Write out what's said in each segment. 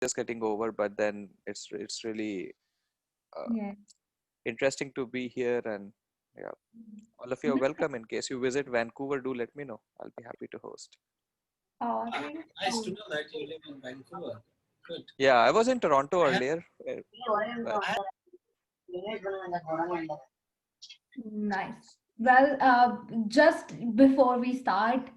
just getting over, but then it's really uh, Yeah. interesting to be here. And yeah, all of you are welcome. In case you visit Vancouver, do let me know. I'll be happy to host. Oh, thank Nice to you. know that you live in Vancouver. Good. Yeah, I was in Toronto I have, earlier, but I have Nice. Well, just before we start,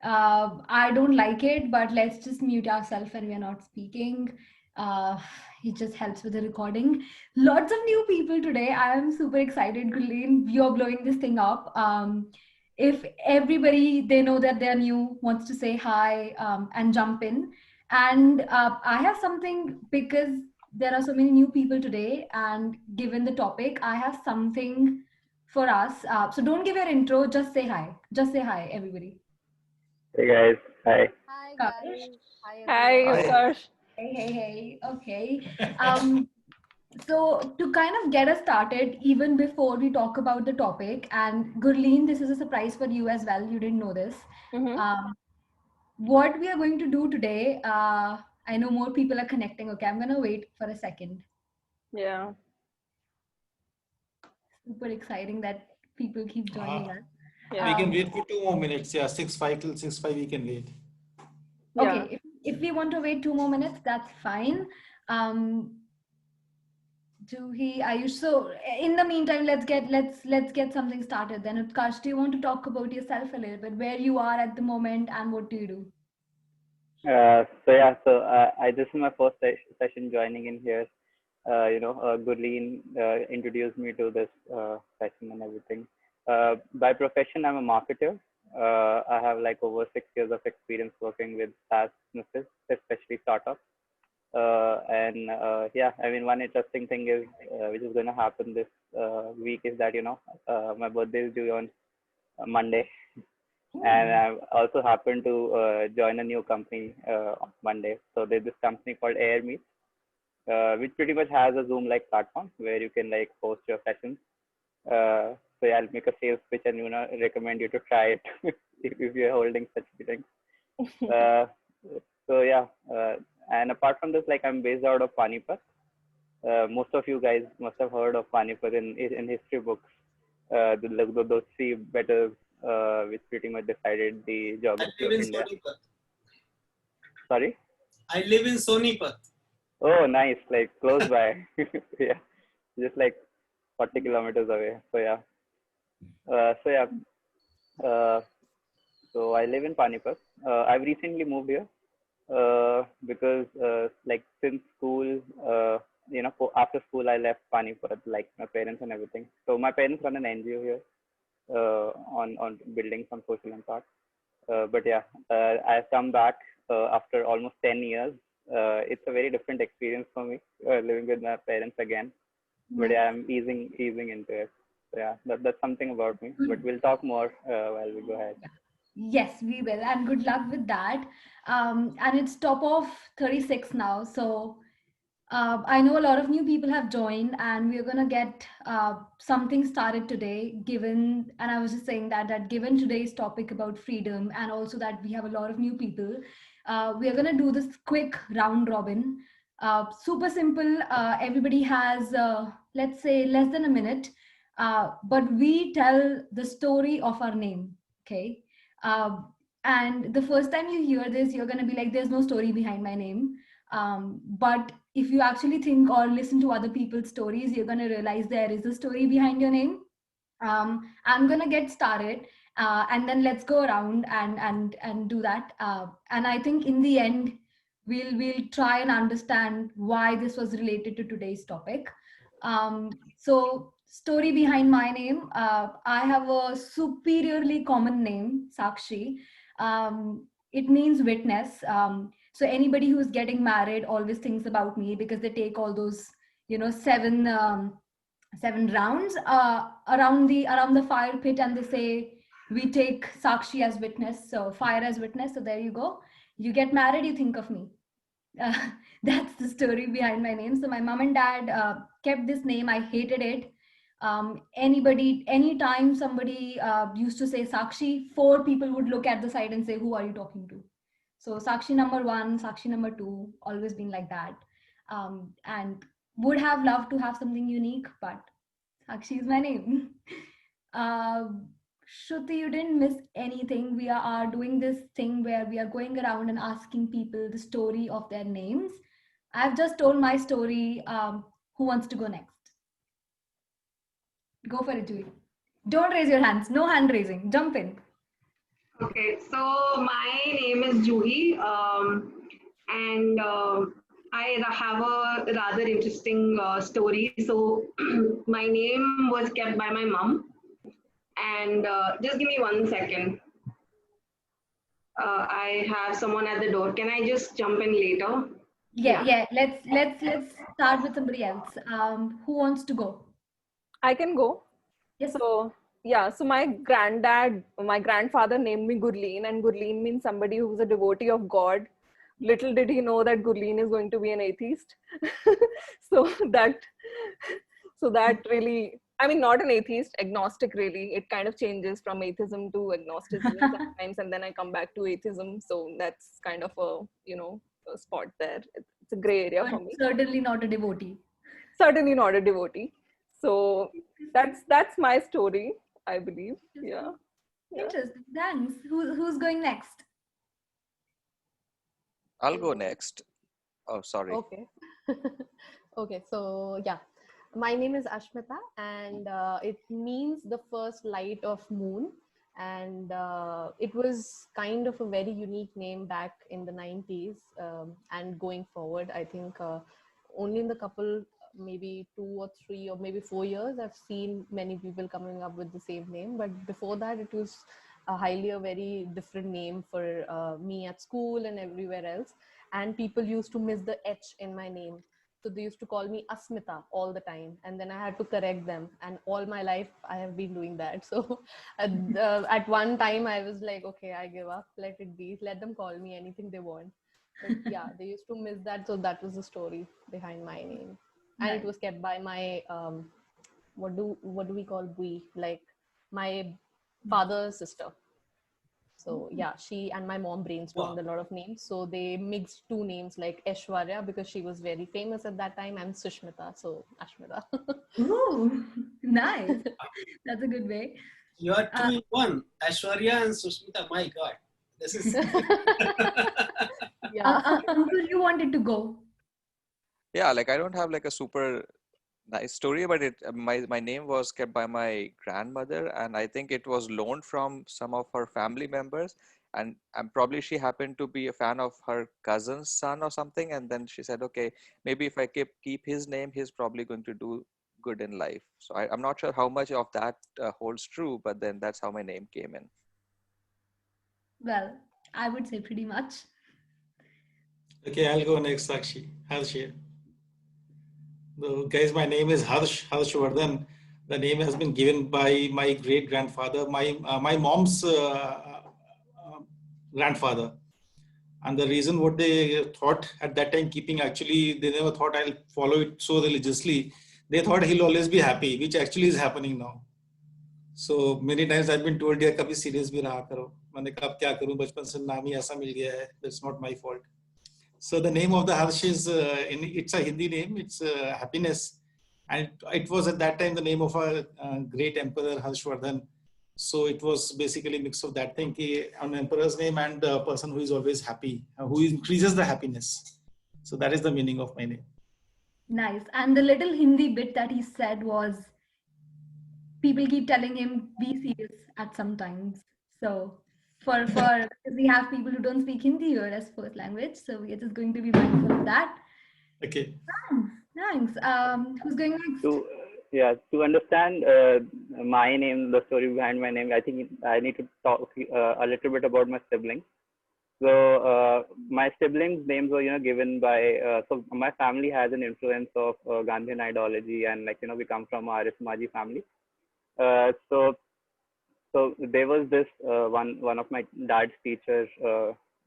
I don't like it, but let's just mute ourselves when we're not speaking. Uh, it just helps with the recording. Lots of new people today. I am super excited, Gulleen. You're blowing this thing up. If everybody they know that they're new wants to say hi and jump in, and I have something because there are so many new people today, and given the topic, I have something for us. So don't give your intro, just say hi. Just say hi, everybody. Hey guys, hi. Hi Utkarsh. guys. Hi Hi, hi. everyone. Utkarsh. Hey, hey, hey. Okay. Um, so to kind of get us started, even before we talk about the topic, and Gurleen, this is a surprise for you as well. You didn't know this. Mm-hmm. Um, what we are going to do today, I know more people are connecting. Okay, I'm gonna wait for a second. Yeah. Super exciting that people keep joining us. we Yeah. can Um, wait for 2 more minutes. Yeah, 6:05 till 6:05 we can wait. Yeah. okay, if we want to wait 2 more minutes, that's fine. Um, Ayush, so in the meantime, let's get something started. Then, Utkarsh, do you want to talk about yourself a little bit, where you are at the moment, and what do you do? I this is my first session joining in here. Gurleen introduced me to this session and everything. By profession, I'm a marketer. I have like over 6 years of experience working with SaaS businesses, especially startups. Yeah, I mean, one interesting thing is which is going to happen this week is that my birthday is due on Monday, and Ooh. I also happened to join a new company on Monday. So there's this company called AirMeet, which pretty much has a Zoom-like platform where you can like host your sessions. So yeah, I'll make a sales pitch and recommend you to try it if you're holding such things. Uh, so yeah, and apart from this, like I'm based out of Panipat. Most of you guys must have heard of Panipat in history books. Those three battles which pretty much decided the I geography live of in India. Sonipat. Sorry. I live in Sonipat. Oh, nice. Like close by. Yeah, just like 40 kilometers away. So yeah. Uh, so yeah. Uh, so I live in Panipat. I've recently moved here because like since school, after school I left Panipat, like my parents and everything. So my parents run an NGO here on building some social impact. But yeah, I've come back after almost 10 years. It's a very different experience for me living with my parents again. But Nice. yeah, I'm easing into it. So yeah, that's something about me. But Good. we'll talk more while we go ahead. Yes, we will, and good luck with that. And it's top of 36 now, so I know a lot of new people have joined, and we're gonna get something started today. Given, and I was just saying that given today's topic about freedom, and also that we have a lot of new people, we are gonna do this quick round robin. Super simple. Everybody has, let's say, less than a minute, but we tell the story of our name. Okay. And the first time you hear this, you're gonna be like, "There's no story behind my name." But if you actually think or listen to other people's stories, you're going to realize there is a story behind your name. I'm going to get started, and then let's go around and do that. And I think in the end, we'll try and understand why this was related to today's topic. So story behind my name. I have a superiorly common name, Sakshi. It means witness. So anybody who's getting married always thinks about me because they take all those, seven rounds around the fire pit, and they say we take Sakshi as witness, so fire as witness. So there you go. You get married, you think of me. uh, that's the story behind my name. So my mom and dad kept this name. I hated it. Anytime somebody used to say Sakshi, four people would look at the side and say, "Who are you talking to?" So Sakshi number 1, Sakshi number 2, always been like that. And would have loved to have something unique, but Sakshi is my name. Shruti, you didn't miss anything. We are doing this thing where we are going around and asking people the story of their names. I've just told my story. Who wants to go next? Go for it, Julie. Don't raise your hands. No hand raising. Jump in. Okay, so my name is Juhi, and I have a rather interesting story. So my name was kept by my mom, and just give me 1 second. I have someone at the door. Can I just jump in later? Yeah. Let's start with somebody else. Who wants to go? I can go. Yes. So yeah, so my grandfather named me Gurleen, and Gurleen means somebody who's a devotee of God. Little did he know that Gurleen is going to be an atheist. so that so that really, I mean, not an atheist, agnostic really. It kind of changes from atheism to agnosticism sometimes, and then I come back to atheism. So that's kind of a spot there. It's a gray area for But me. certainly not a devotee. Certainly not a devotee. So that's my story, I believe. Yeah. Interesting. Thanks. Who's going next? I'll go next. Oh, sorry. Okay. Okay, so yeah, my name is Ashmita, and it means the first light of moon. And it was kind of a very unique name back in the 90s. And going forward, I think only in the couple, maybe 2 or 3 or maybe 4 years, I've seen many people coming up with the same name. But before that, it was a very different name for me at school and everywhere else. And people used to miss the H in my name. So they used to call me Asmita all the time. And then I had to correct them. And all my life, I have been doing that. So at one time, I was like, okay, I give up. Let it be. Let them call me anything they want. But yeah, they used to miss that. So that was the story behind my name. And it was kept by my, what do we call Bui? Like my father's sister. So yeah, she and my mom brainstormed a lot of names. So they mixed two names like Aishwarya because she was very famous at that time, and Sushmita. So Ashmita. Ooh, nice. That's a good way. You are two in one. Aishwarya and Sushmita. My God, this is. Yeah. Uncle, you wanted to go. Yeah, like I don't have like a super nice story, but my name was kept by my grandmother, and I think it was loaned from some of her family members, and probably she happened to be a fan of her cousin's son or something, and then she said, okay, maybe if I keep his name, he's probably going to do good in life. So I'm not sure how much of that holds true, but then that's how my name came in. Well, I would say pretty much. Okay, I'll go next, Sakshi. Harsh here. So, guys, my name is Harshvardhan. The name has been given by my great grandfather, my mom's grandfather. And the reason what they thought at that time, actually, they never thought I'll follow it so religiously. They thought he'll always be happy, which actually is happening now. So many times I've been told, "Yeah, kabhi serious bhi raha karo." मैंने कहा अब क्या करूं, बचपन से नाम ही ऐसा मिल गया है. That's not my fault. So the name of the Harsh is, it's a Hindi name, it's happiness. And it was at that time the name of a great emperor, Harshvardhan. So it was basically a mix of that thing, an emperor's name and a person who is always happy, who increases the happiness. So that is the meaning of my name. Nice. And the little Hindi bit that he said was, people keep telling him, be serious at some times. So because we have people who don't speak Hindi here as first language, so we are just going to be mindful of that. Okay. Thanks. Who's going next? To understand my name, the story behind my name, I think I need to talk a little bit about my siblings. So my siblings' names were, given by. So my family has an influence of Gandhian ideology, and we come from a Arya Samaji family. So there was this one of my dad's teachers,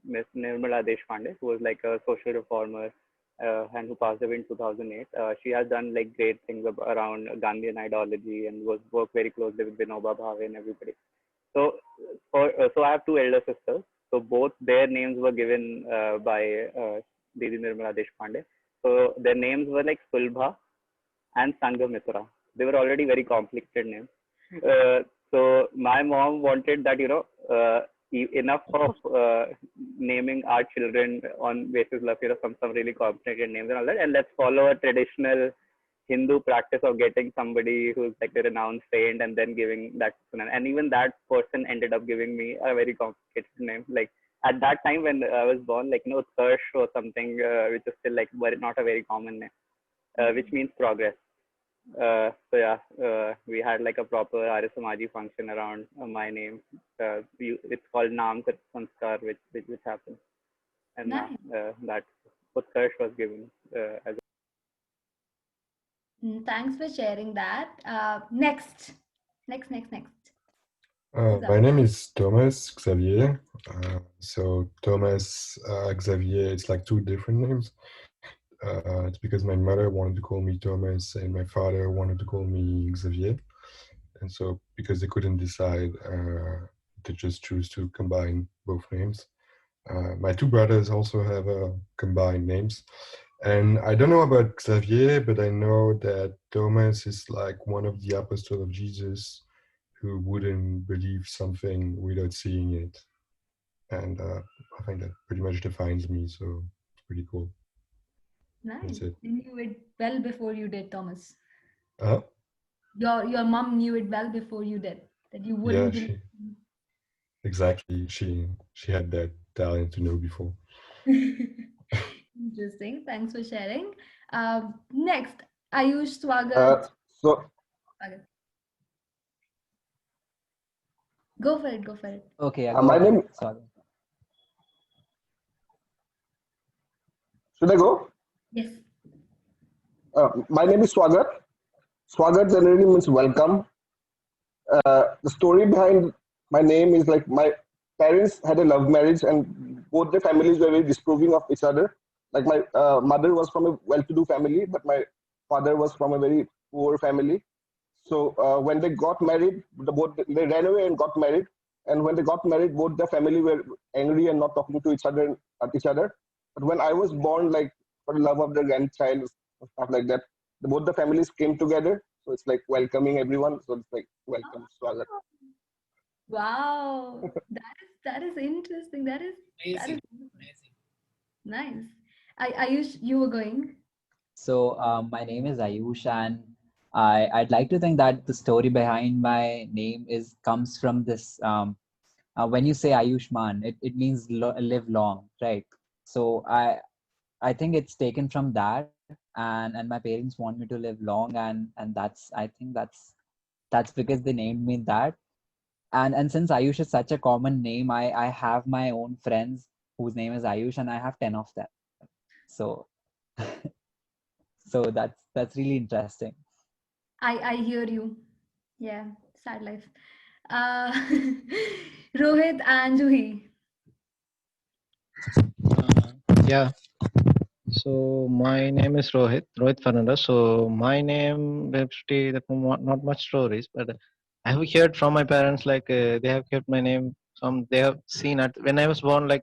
Miss Nirmala Deshpande, who was like a social reformer and who passed away in 2008. She has done like great things around Gandhian ideology and worked very closely with Vinoba Bhave and everybody. So I have two elder sisters. So both their names were given by Didi Nirmala Deshpande. So their names were like Sulbha and Sanghamitra. They were already very complicated names. So my mom wanted that, enough of naming our children on basis of, some really complicated names and all that, and let's follow a traditional Hindu practice of getting somebody who's like a renowned saint and then giving that person. And even that person ended up giving me a very complicated name. Like at that time when I was born, like, Utkarsh or something, which is still like not a very common name, which means progress. So yeah, we had like a proper Arya Samaji function around my name. It's called Naam Sanskar, which happened, and Nice. that Utkarsh was given as. Thanks for sharing that. Next. My name is Thomas Xavier. So Thomas Xavier, it's like two different names. It's because my mother wanted to call me Thomas and my father wanted to call me Xavier. And so because they couldn't decide, they just choose to combine both names. My two brothers also have combined names. And I don't know about Xavier, but I know that Thomas is like one of the apostles of Jesus who wouldn't believe something without seeing it. And I think that pretty much defines me, so it's pretty cool. Nice. That's it. You knew it well before you did, Thomas. Uh, Your mom knew it well before you did, that you wouldn't believe. Exactly. She had that talent to know before. Interesting. Thanks for sharing. Next, Ayush, Swagat. Swagat. Go for it. Okay, my name. Sorry. Should I go? Yes. My name is Swagat. Swagat generally means welcome. The story behind my name is like my parents had a love marriage and both the families were very disapproving of each other. Like my mother was from a well-to-do family, but my father was from a very poor family. So when they got married, they ran away and got married. And when they got married, both the family were angry and not talking to each other at each other. But when I was born, like for the love of their grandchild, stuff like that, both the families came together. So it's like welcoming everyone. So it's like welcome, Swagat. Wow, that is interesting. That is Amazing. Nice. Ayush, you were going. So my name is Ayush, and I'd like to think that the story behind my name comes from this. When you say Ayushman, it means live long, right? So I think it's taken from that, and my parents want me to live long, and I think that's because they named me that. And since Ayush is such a common name, I have my own friends whose name is Ayush, and I have 10 of them. So so that's really interesting. I hear you. Yeah, sad life. Rohit and Juhi. Yeah. So my name is Rohit Fernandez. So my name, not much stories, but I have heard from my parents like they have kept my name. They have seen it when I was born. Like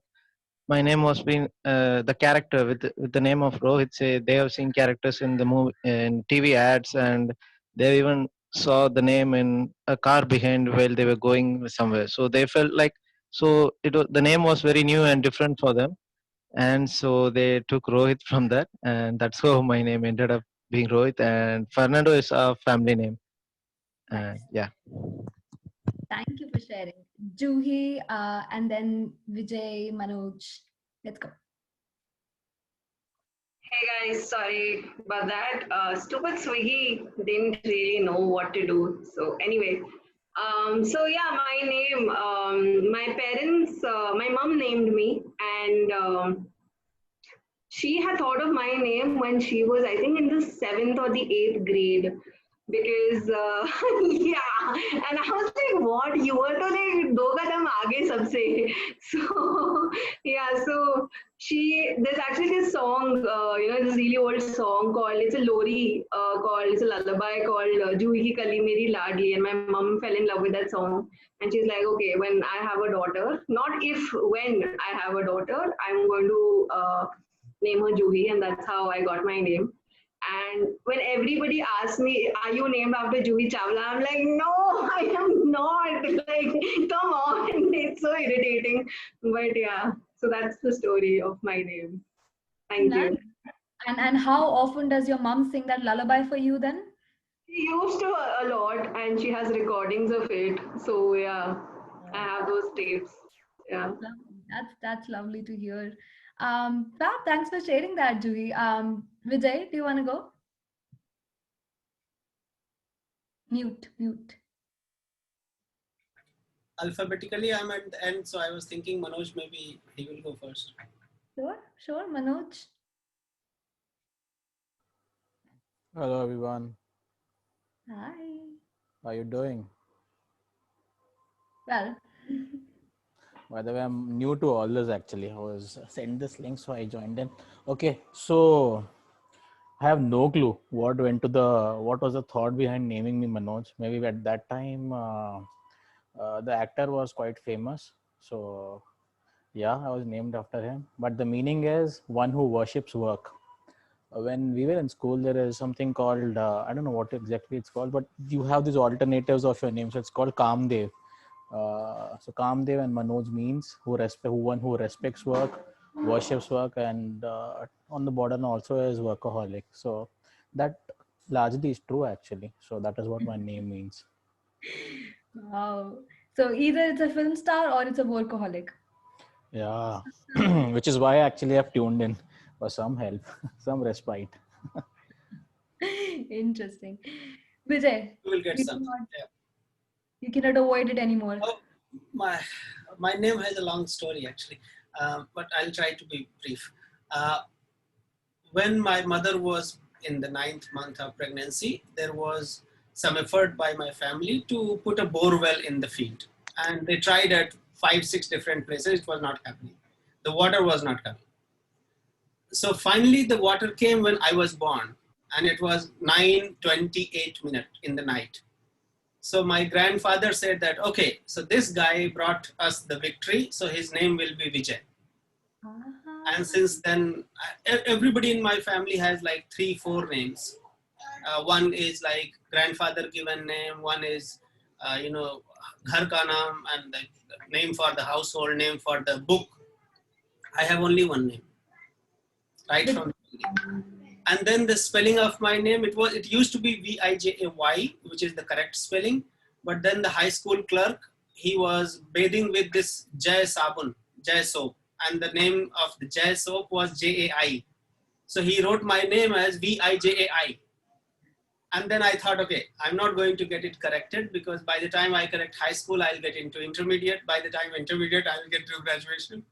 my name was being the character with the name of Rohit. Say they have seen characters in the movie in TV ads, and they even saw the name in a car behind while they were going somewhere. So they felt like the name was very new and different for them, and so they took Rohit from that, and that's how my name ended up being Rohit. And Fernando is our family name. Nice. Yeah. Thank you for sharing. Juhi, and then Vijay, Manoj. Let's go. Hey guys, sorry about that. Stupid Swiggy didn't really know what to do. So anyway, so yeah, my name, my parents, my mom named me, and she had thought of my name when she was, I think, in the 7th or the 8th grade. because yeah, and I was like, what, you were to like do kadam aage sabse. So yeah, so there's actually this song, this really old song called, it's a lori called, it's a lullaby called Juhi Ki Kali Meri Ladli, and my mom fell in love with that song, and she's like, okay, when I have a daughter, not if, when I have a daughter, I'm going to name her Juhi, and that's how I got my name. And when everybody asks me, are you named after Juhi Chawla? I'm like, no, I am not. Like, come on. It's so irritating. But yeah, so that's the story of my name. Thank Nice. you. And how often does your mom sing that lullaby for you then? She used to a lot, and she has recordings of it. So yeah, I have those tapes. Yeah. Lovely. That's lovely to hear. Fab, thanks for sharing that, Juhi. Vijay, do you want to go? Mute. Alphabetically, I'm at the end, so I was thinking Manoj, maybe he will go first. Sure, Manoj. Hello everyone. Hi. How are you doing? Well, By the way, I'm new to all this actually. I was sent this link, so I joined in. Okay, so I have no clue what was the thought behind naming me Manoj. Maybe at that time, the actor was quite famous. So yeah, I was named after him. But the meaning is one who worships work. When we were in school, there is something called, I don't know what exactly it's called, but you have these alternatives of your name. So it's called Kamdev. So Kamdev and Manoj means one who respects work, worships work, and on the bottom also is workaholic. So that largely is true actually. So that is what my name means. wow. So either it's a film star or it's a workaholic. Yeah, which is why actually I've tuned in for some help, some respite. Interesting. Vijay, You will get you something. you cannot avoid it anymore. Oh, my name has a long story actually, but I'll try to be brief. When my mother was in the 9th month of pregnancy, there was some effort by my family to put a bore well in the field. And they tried at 5-6 different places. It was not happening. The water was not coming. So finally the water came when I was born, and it was 9:28 in the night. So my grandfather said that, okay, so this guy brought us the victory, so his name will be Vijay. And since then, everybody in my family has like 3-4 names. One is like grandfather given name, one is, Ghar ka naam, and the name for the household, name for the book. I have only one name, right from the beginning. And then the spelling of my name, it used to be Vijay, which is the correct spelling. But then the high school clerk, he was bathing with this Jai Sabun, Jai soap. And the name of the Jai soap was Jai. So he wrote my name as Vijai. And then I thought, okay, I'm not going to get it corrected, because by the time I correct high school, I'll get into intermediate. By the time intermediate, I will get to graduation.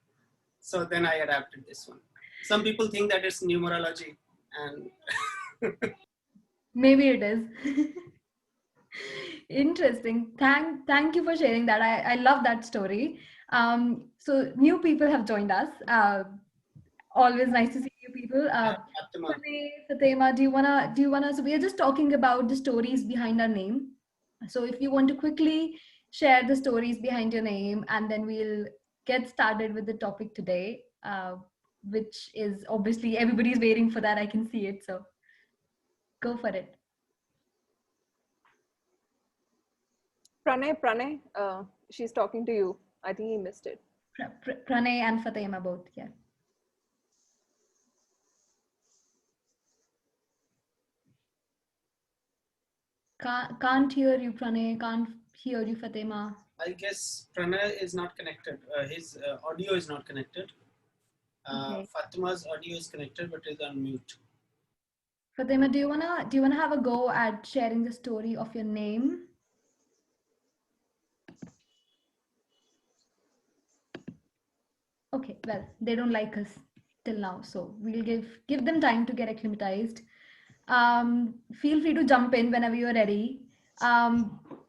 So then I adapted this one. Some people think that it's numerology. And Maybe it is. Interesting. Thank you for sharing that. I love that story. So new people have joined us. Always nice to see you people. Fatema, do you wanna? So we are just talking about the stories behind our name. So if you want to quickly share the stories behind your name, and then we'll get started with the topic today, which is obviously everybody's waiting for that. I can see it. So go for it. Pranay, she's talking to you. I think he missed it. Pranay and Fatema both, yeah. Can't hear you, Pranay. Can't hear you, Fatema. I guess Pranay is not connected. His audio is not connected. Okay. Fatima's audio is connected, but is on mute. Fatema, do you wanna have a go at sharing the story of your name? Okay, well, they don't like us till now, so we'll give them time to get acclimatized. Feel free to jump in whenever you're ready.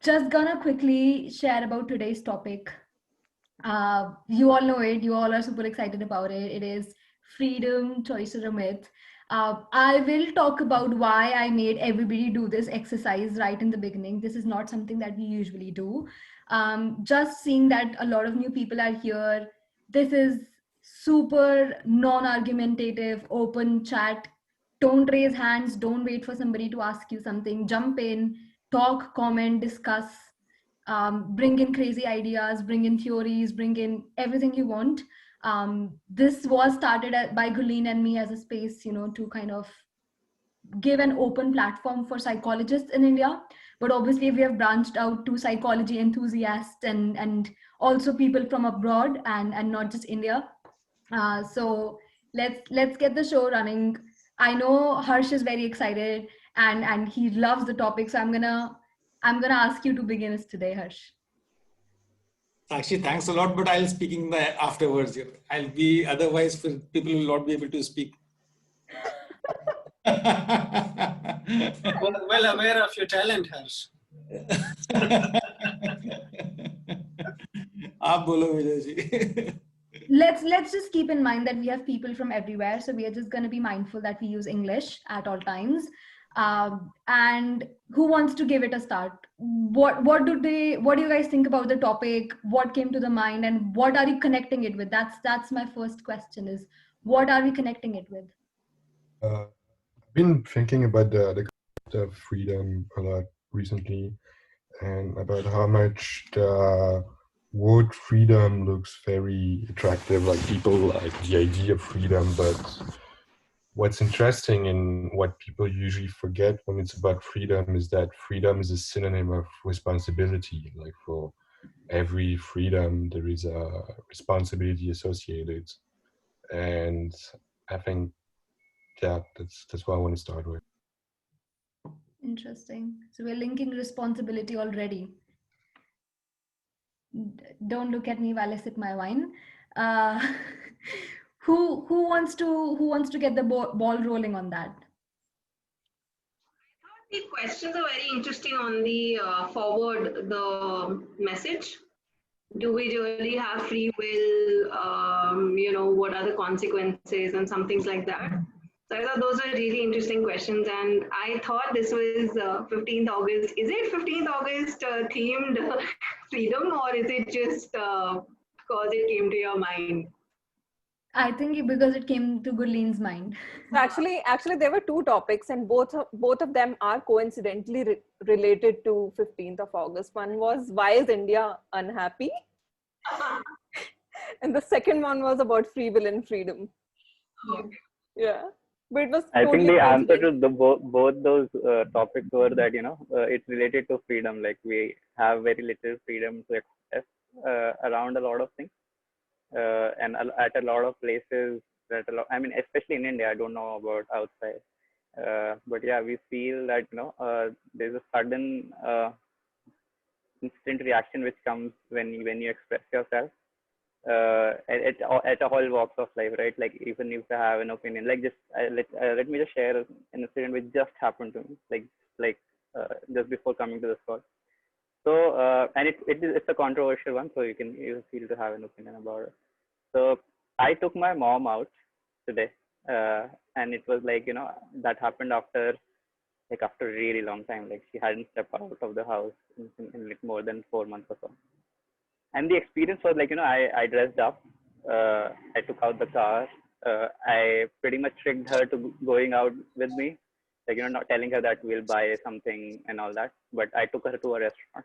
Just gonna quickly share about today's topic. You all know it. You all are super excited about it. It is freedom, choice, or a myth. I will talk about why I made everybody do this exercise right in the beginning. This is not something that we usually do. Just seeing that a lot of new people are here. This is super non-argumentative, open chat. Don't raise hands. Don't wait for somebody to ask you something. Jump in, talk, comment, discuss, bring in crazy ideas, bring in theories, bring in everything you want. This was started by Gurleen and me as a space, to kind of give an open platform for psychologists in India. But obviously, we have branched out to psychology enthusiasts and also people from abroad and not just India. So let's get the show running. I know Harsh is very excited and he loves the topic. So I'm gonna ask you to begin us today, Harsh. Actually, thanks a lot, but I'll speaking afterwards. I'll be otherwise people will not be able to speak. Well aware of your talent, Harsh. आप बोलो Vijay ji. Let's just keep in mind that we have people from everywhere, so we are just going to be mindful that we use English at all times. And who wants to give it a start? What do you guys think about the topic? What came to the mind, and what are you connecting it with? That's my first question: is what are we connecting it with? I've been thinking about the concept of freedom a lot recently, and about how much the word freedom looks very attractive. Like people like the idea of freedom, but what's interesting and what people usually forget when it's about freedom is that freedom is a synonym of responsibility. Like for every freedom, there is a responsibility associated. And I think, yeah, that's what I want to start with. Interesting. So we're linking responsibility already. Don't look at me while I sip my wine. Who wants to get the ball rolling on that? The questions are very interesting on the forward, the message. Do we really have free will? What are the consequences and some things like that? So I thought those were really interesting questions, and I thought this was 15th August. Is it 15th August themed freedom, or is it just because it came to your mind? I think because it came to Gurleen's mind. Actually, there were two topics, and both of them are coincidentally related to 15th of August. One was, why is India unhappy? And the second one was about free will and freedom. Yeah. But it was I totally think the answer coincident. to both those topics were that it's related to freedom. Like we have very little freedom to express around a lot of things, and at a lot of places. I mean, especially in India. I don't know about outside, but yeah, we feel that there's a sudden instant reaction which comes when you express yourself. At all walks of life, right? Like even if I have an opinion, like just let me just share an incident which just happened to me, like just before coming to this call. So and it's a controversial one, so you feel to have an opinion about it. So I took my mom out today, and it was like that happened after a really long time. Like she hadn't stepped out of the house in like more than 4 months or so. And the experience was like, I dressed up, I took out the car, I pretty much tricked her to going out with me, like, not telling her that we'll buy something and all that, but I took her to a restaurant.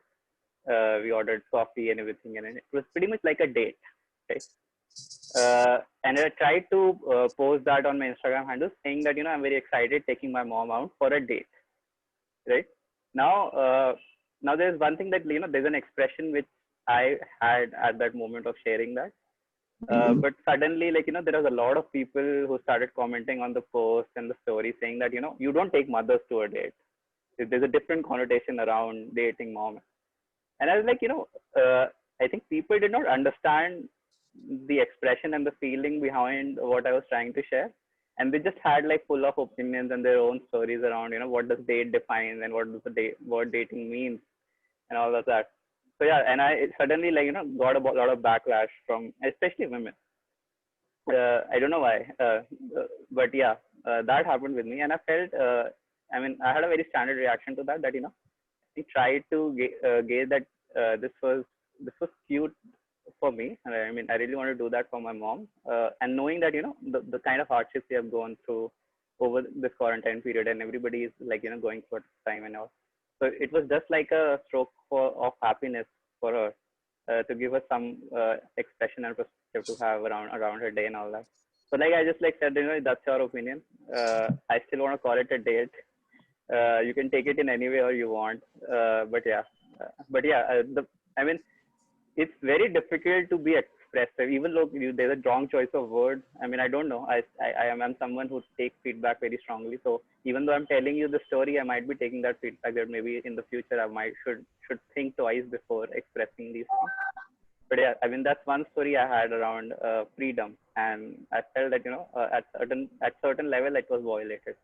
We ordered coffee and everything, and it was pretty much like a date, right? And I tried to post that on my Instagram handle, saying that, I'm very excited taking my mom out for a date, right? Now there's one thing that, there's an expression which I had at that moment of sharing that. But suddenly, like, there was a lot of people who started commenting on the post and the story saying that, you don't take mothers to a date. There's a different connotation around dating mom. And I was like, I think people did not understand the expression and the feeling behind what I was trying to share. and they just had like full of opinions and their own stories around, what does date define and what does what dating means and all of that. So yeah, and I suddenly got a lot of backlash from especially women. I don't know why, but yeah, that happened with me, and I felt, I had a very standard reaction to that. That he tried to gauge that this was cute for me. And I really want to do that for my mom, and knowing that the kind of hardships we have gone through over this quarantine period, and everybody is going through time and all. So it was just like a stroke of happiness for her, to give us some expression and perspective to have around her day and all that. So I just said, that's your opinion. I still want to call it a date. You can take it in any way or you want. But yeah, it's very difficult to be expressive, even though there's a wrong choice of words. I don't know. I am someone who takes feedback very strongly. So even though I'm telling you the story, I might be taking that feedback that maybe in the future I should think twice before expressing these things. But yeah, that's one story I had around freedom, and I felt that at certain level it was violated,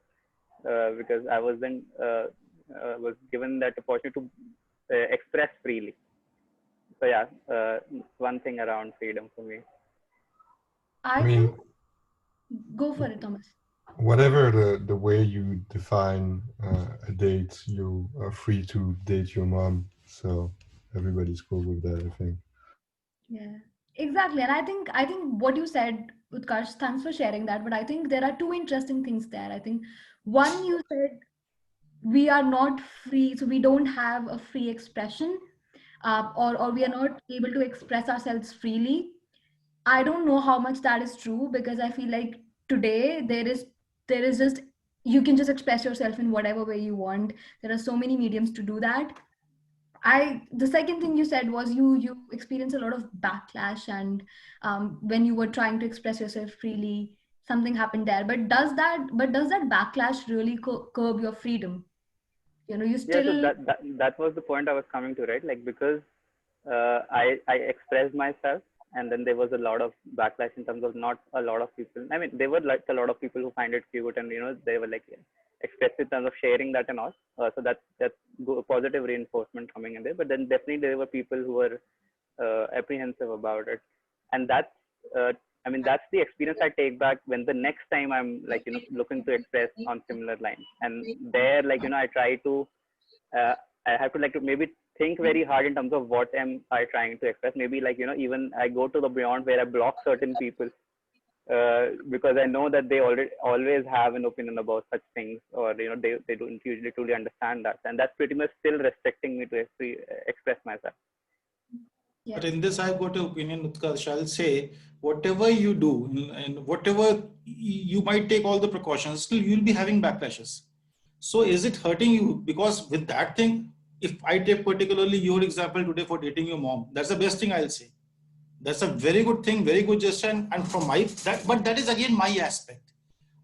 because I wasn't was given that opportunity to express freely. So yeah, one thing around freedom for me. I think, go for it, Thomas. Whatever the way you define a date, you are free to date your mom. So everybody's cool with that, I think. Yeah, exactly. And I think what you said, Utkarsh, thanks for sharing that. But I think there are two interesting things there. I think one, you said we are not free, so we don't have a free expression, or we are not able to express ourselves freely. I don't know how much that is true, because I feel like today there is just, you can just express yourself in whatever way you want. There are so many mediums to do that. The second thing you said was you experience a lot of backlash, and when you were trying to express yourself freely, something happened there. But does that backlash really curb your freedom? You still. Yeah, so that was the point I was coming to, right? Because I expressed myself, and then there was a lot of backlash in terms of not a lot of people. There were a lot of people who find it cute, and they were expressed in terms of sharing that and all. So that's positive reinforcement coming in there. But then definitely there were people who were apprehensive about it, and that's the experience I take back when the next time I'm looking to express on similar lines. And there I try to I have to maybe think very hard in terms of what am I trying to express. Maybe even I go to the beyond where I block certain people, because I know that they always have an opinion about such things, or they don't usually truly understand that, and that's pretty much still restricting me to express myself. Yeah. But in this, I've got an opinion, Utkarsh. I'll say, whatever you do and whatever you might take all the precautions, still you'll be having backlashes. So is it hurting you? Because with that thing, if I take particularly your example today for dating your mom, that's the best thing I'll say. That's a very good thing, very good gesture. And from but that is again my aspect.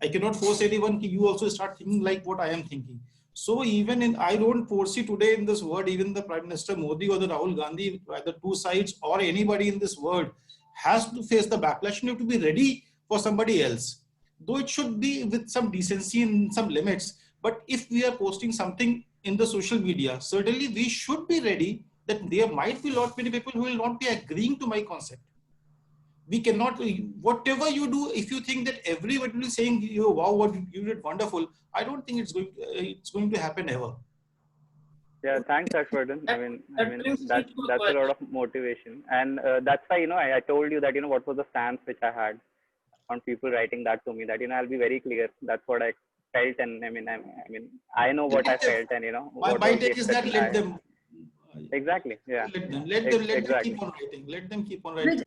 I cannot force anyone. You also start thinking like what I am thinking. So I don't foresee today in this world, even the Prime Minister Modi or the Rahul Gandhi, either two sides or anybody in this world has to face the backlash. You have to be ready for somebody else. Though it should be with some decency and some limits. But if we are posting something in the social media, certainly we should be ready that there might be a lot many people who will not be agreeing to my concept. We cannot, whatever you do, if you think that everybody will be saying, wow, what you did wonderful, I don't think it's going to happen ever. Yeah, thanks, Ashwardhan. That's a lot of motivation, and that's why I told you that what was the stance which I had on people writing that to me. That I'll be very clear. That's what I felt, and I know what I felt, and My take is that let them. Exactly. Yeah. Let them keep on writing. Let them keep on writing.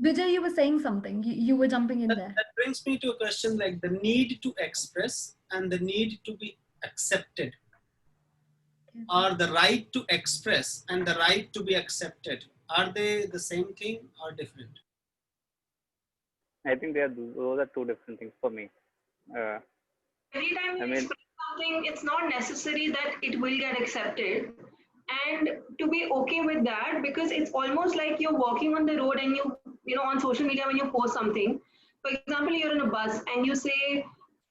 Vijay, you were saying something. You were jumping in there. That brings me to a question like the need to express and the need to be accepted, or the right to express and the right to be accepted. Are they the same thing or different? I think those are two different things for me. Every time you express something, it's not necessary that it will get accepted. And to be okay with that, because it's almost like you're walking on the road and you on social media when you post something. For example, you're in a bus and you say,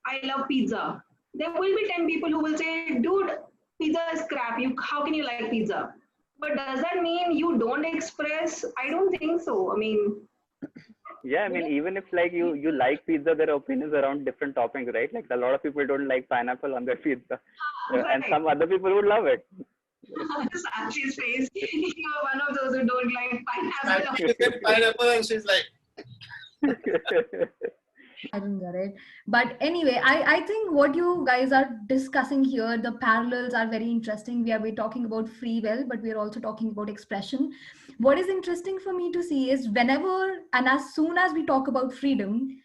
I love pizza. There will be 10 people who will say, dude, pizza is crap. How can you like pizza? But does that mean you don't express? I don't think so. I mean, Yeah, I mean, even if like you like pizza, there are opinions around different toppings, right? Like a lot of people don't like pineapple on their pizza, and right. some other people would love it. Sakshi says you are one of those who don't like pineapple. She said pineapple and she's like, I don't get it. But anyway, I think what you guys are discussing here, the parallels are very interesting. We're talking about free will, but we're also talking about expression. What is interesting for me to see is whenever and as soon as we talk about freedom,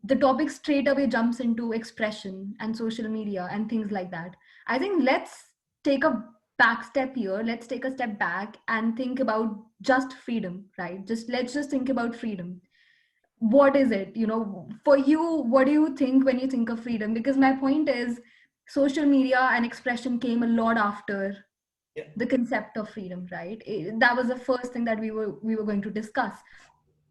the topic straight away jumps into expression and social media and things like that. I think let's take a back step here. Let's take a step back and think about just freedom, right? Let's just think about freedom. What is it, for you? What do you think when you think of freedom? Because my point is social media and expression came a lot after the concept of freedom, right? That was the first thing that we were going to discuss.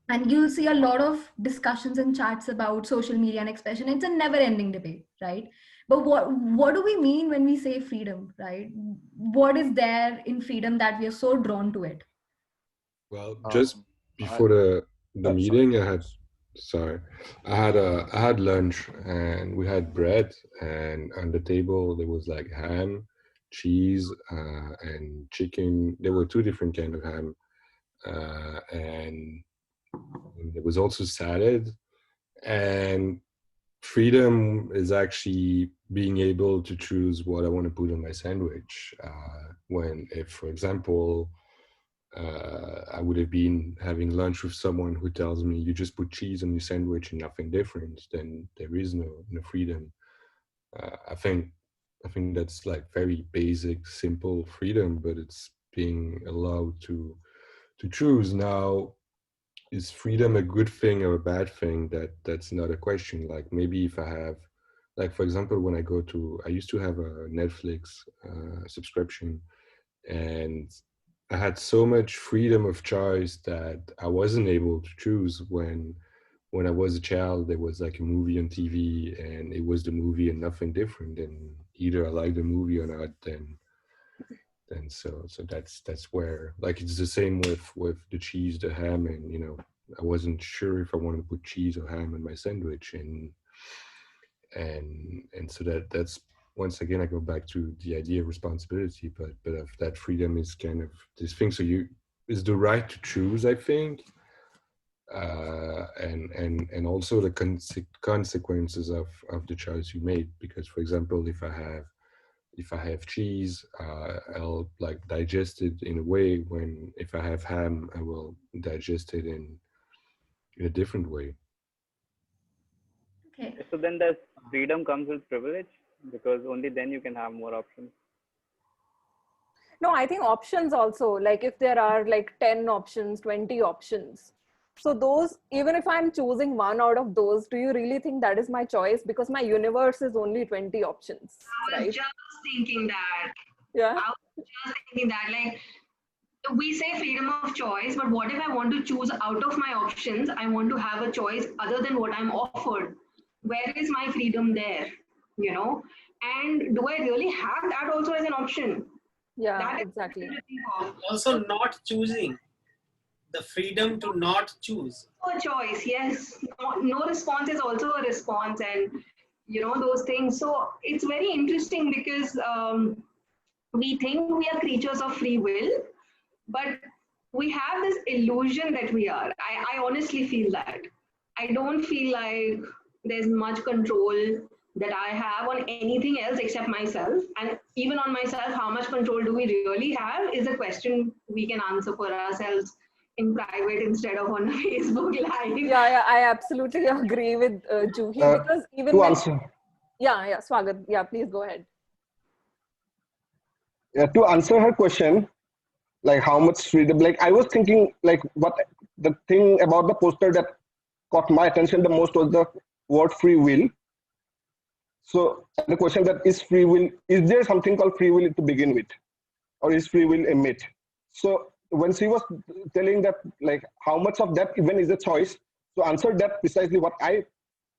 And you'll see a lot of discussions and chats about social media and expression. It's a never ending debate, right? But what do we mean when we say freedom, right? What is there in freedom that we are so drawn to it? Well, just before the meeting, I had lunch and we had bread, and on the table there was like ham, cheese, and chicken. There were two different kinds of ham, and there was also salad. And freedom is actually being able to choose what I want to put on my sandwich. If, for example, I would have been having lunch with someone who tells me you just put cheese on your sandwich and nothing different, then there is no freedom. I think that's like very basic, simple freedom, but it's being allowed to choose. Now, is freedom a good thing or a bad thing? That's not a question. Like maybe if I have, like for example, when I used to have a Netflix subscription, and I had so much freedom of choice that I wasn't able to choose when I was a child. There was like a movie on TV and it was the movie and nothing different, and either I liked the movie or not, then so that's where, like, it's the same with the cheese, the ham, and I wasn't sure if I wanted to put cheese or ham in my sandwich, and so that's, once again, I go back to the idea of responsibility, but of that freedom is kind of this thing. So is the right to choose, I think, and also the consequences of the choice you made. Because, for example, if I have cheese, I'll like digest it in a way. When if I have ham, I will digest it in a different way. Okay. So then does freedom comes with privilege? Because only then you can have more options. No, I think options also, like if there are like 10 options, 20 options. So those, even if I'm choosing one out of those, do you really think that is my choice? Because my universe is only 20 options, right? I was just thinking that. Yeah. I was just thinking that, like, we say freedom of choice, but what if I want to choose out of my options? I want to have a choice other than what I'm offered. Where is my freedom there? And do I really have that also as an option? Yeah, that exactly. Also not choosing. The freedom to not choose. A choice, yes. No response is also a response, and those things. So it's very interesting because we think we are creatures of free will, but we have this illusion that we are. I honestly feel that. I don't feel like there's much control that I have on anything else except myself. And even on myself, how much control do we really have is a question we can answer for ourselves in private instead of on Facebook Live. Yeah, I absolutely agree with Juhi, because even to when... answer. Yeah, Swagat. Yeah, please go ahead. Yeah, to answer her question, like how much freedom, like I was thinking, like what the thing about the poster that caught my attention the most was the word free will. So the question that is there something called free will to begin with, or is free will a myth? So when she was telling that, like how much of that even is a choice, to answer that precisely what I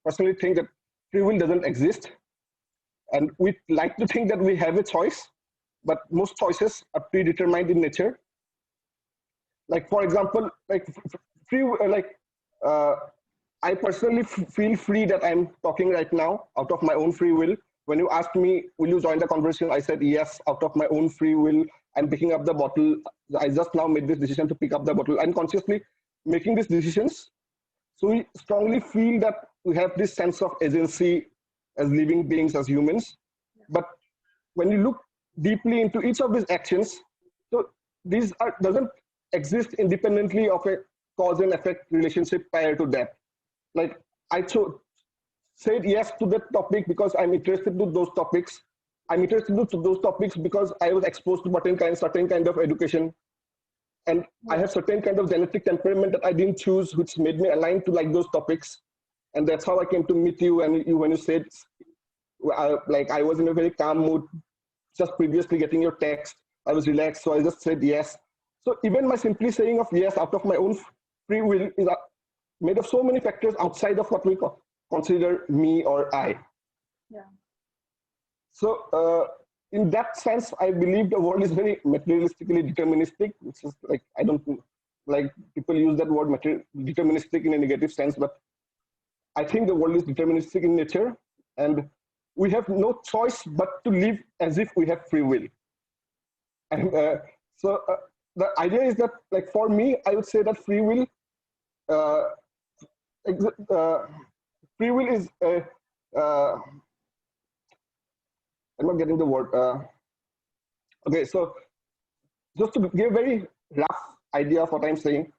personally think that free will doesn't exist. And we like to think that we have a choice, but most choices are predetermined in nature. Like, for example, like I personally feel free that I'm talking right now out of my own free will. When you asked me, will you join the conversation? I said yes, out of my own free will. I'm picking up the bottle. I just now made this decision to pick up the bottle. I'm consciously making these decisions. So we strongly feel that we have this sense of agency as living beings, as humans. But when you look deeply into each of these actions, so these doesn't exist independently of a cause and effect relationship prior to that. Like I said yes to that topic because I'm interested in those topics. I'm interested in those topics because I was exposed to certain kind of education. And I have certain kind of genetic temperament that I didn't choose, which made me aligned to like those topics. And that's how I came to meet you. And when you said, like I was in a very calm mood, just previously getting your text, I was relaxed. So I just said yes. So even my simply saying of yes out of my own free will is made of so many factors outside of what we consider me or I. Yeah. So in that sense, I believe the world is very materialistically deterministic, which is like, I don't like people use that word deterministic in a negative sense, but I think the world is deterministic in nature, and we have no choice but to live as if we have free will. And so the idea is that, like for me, I would say that free will is I'm not getting the word. Okay, so just to give a very rough idea of what I'm saying,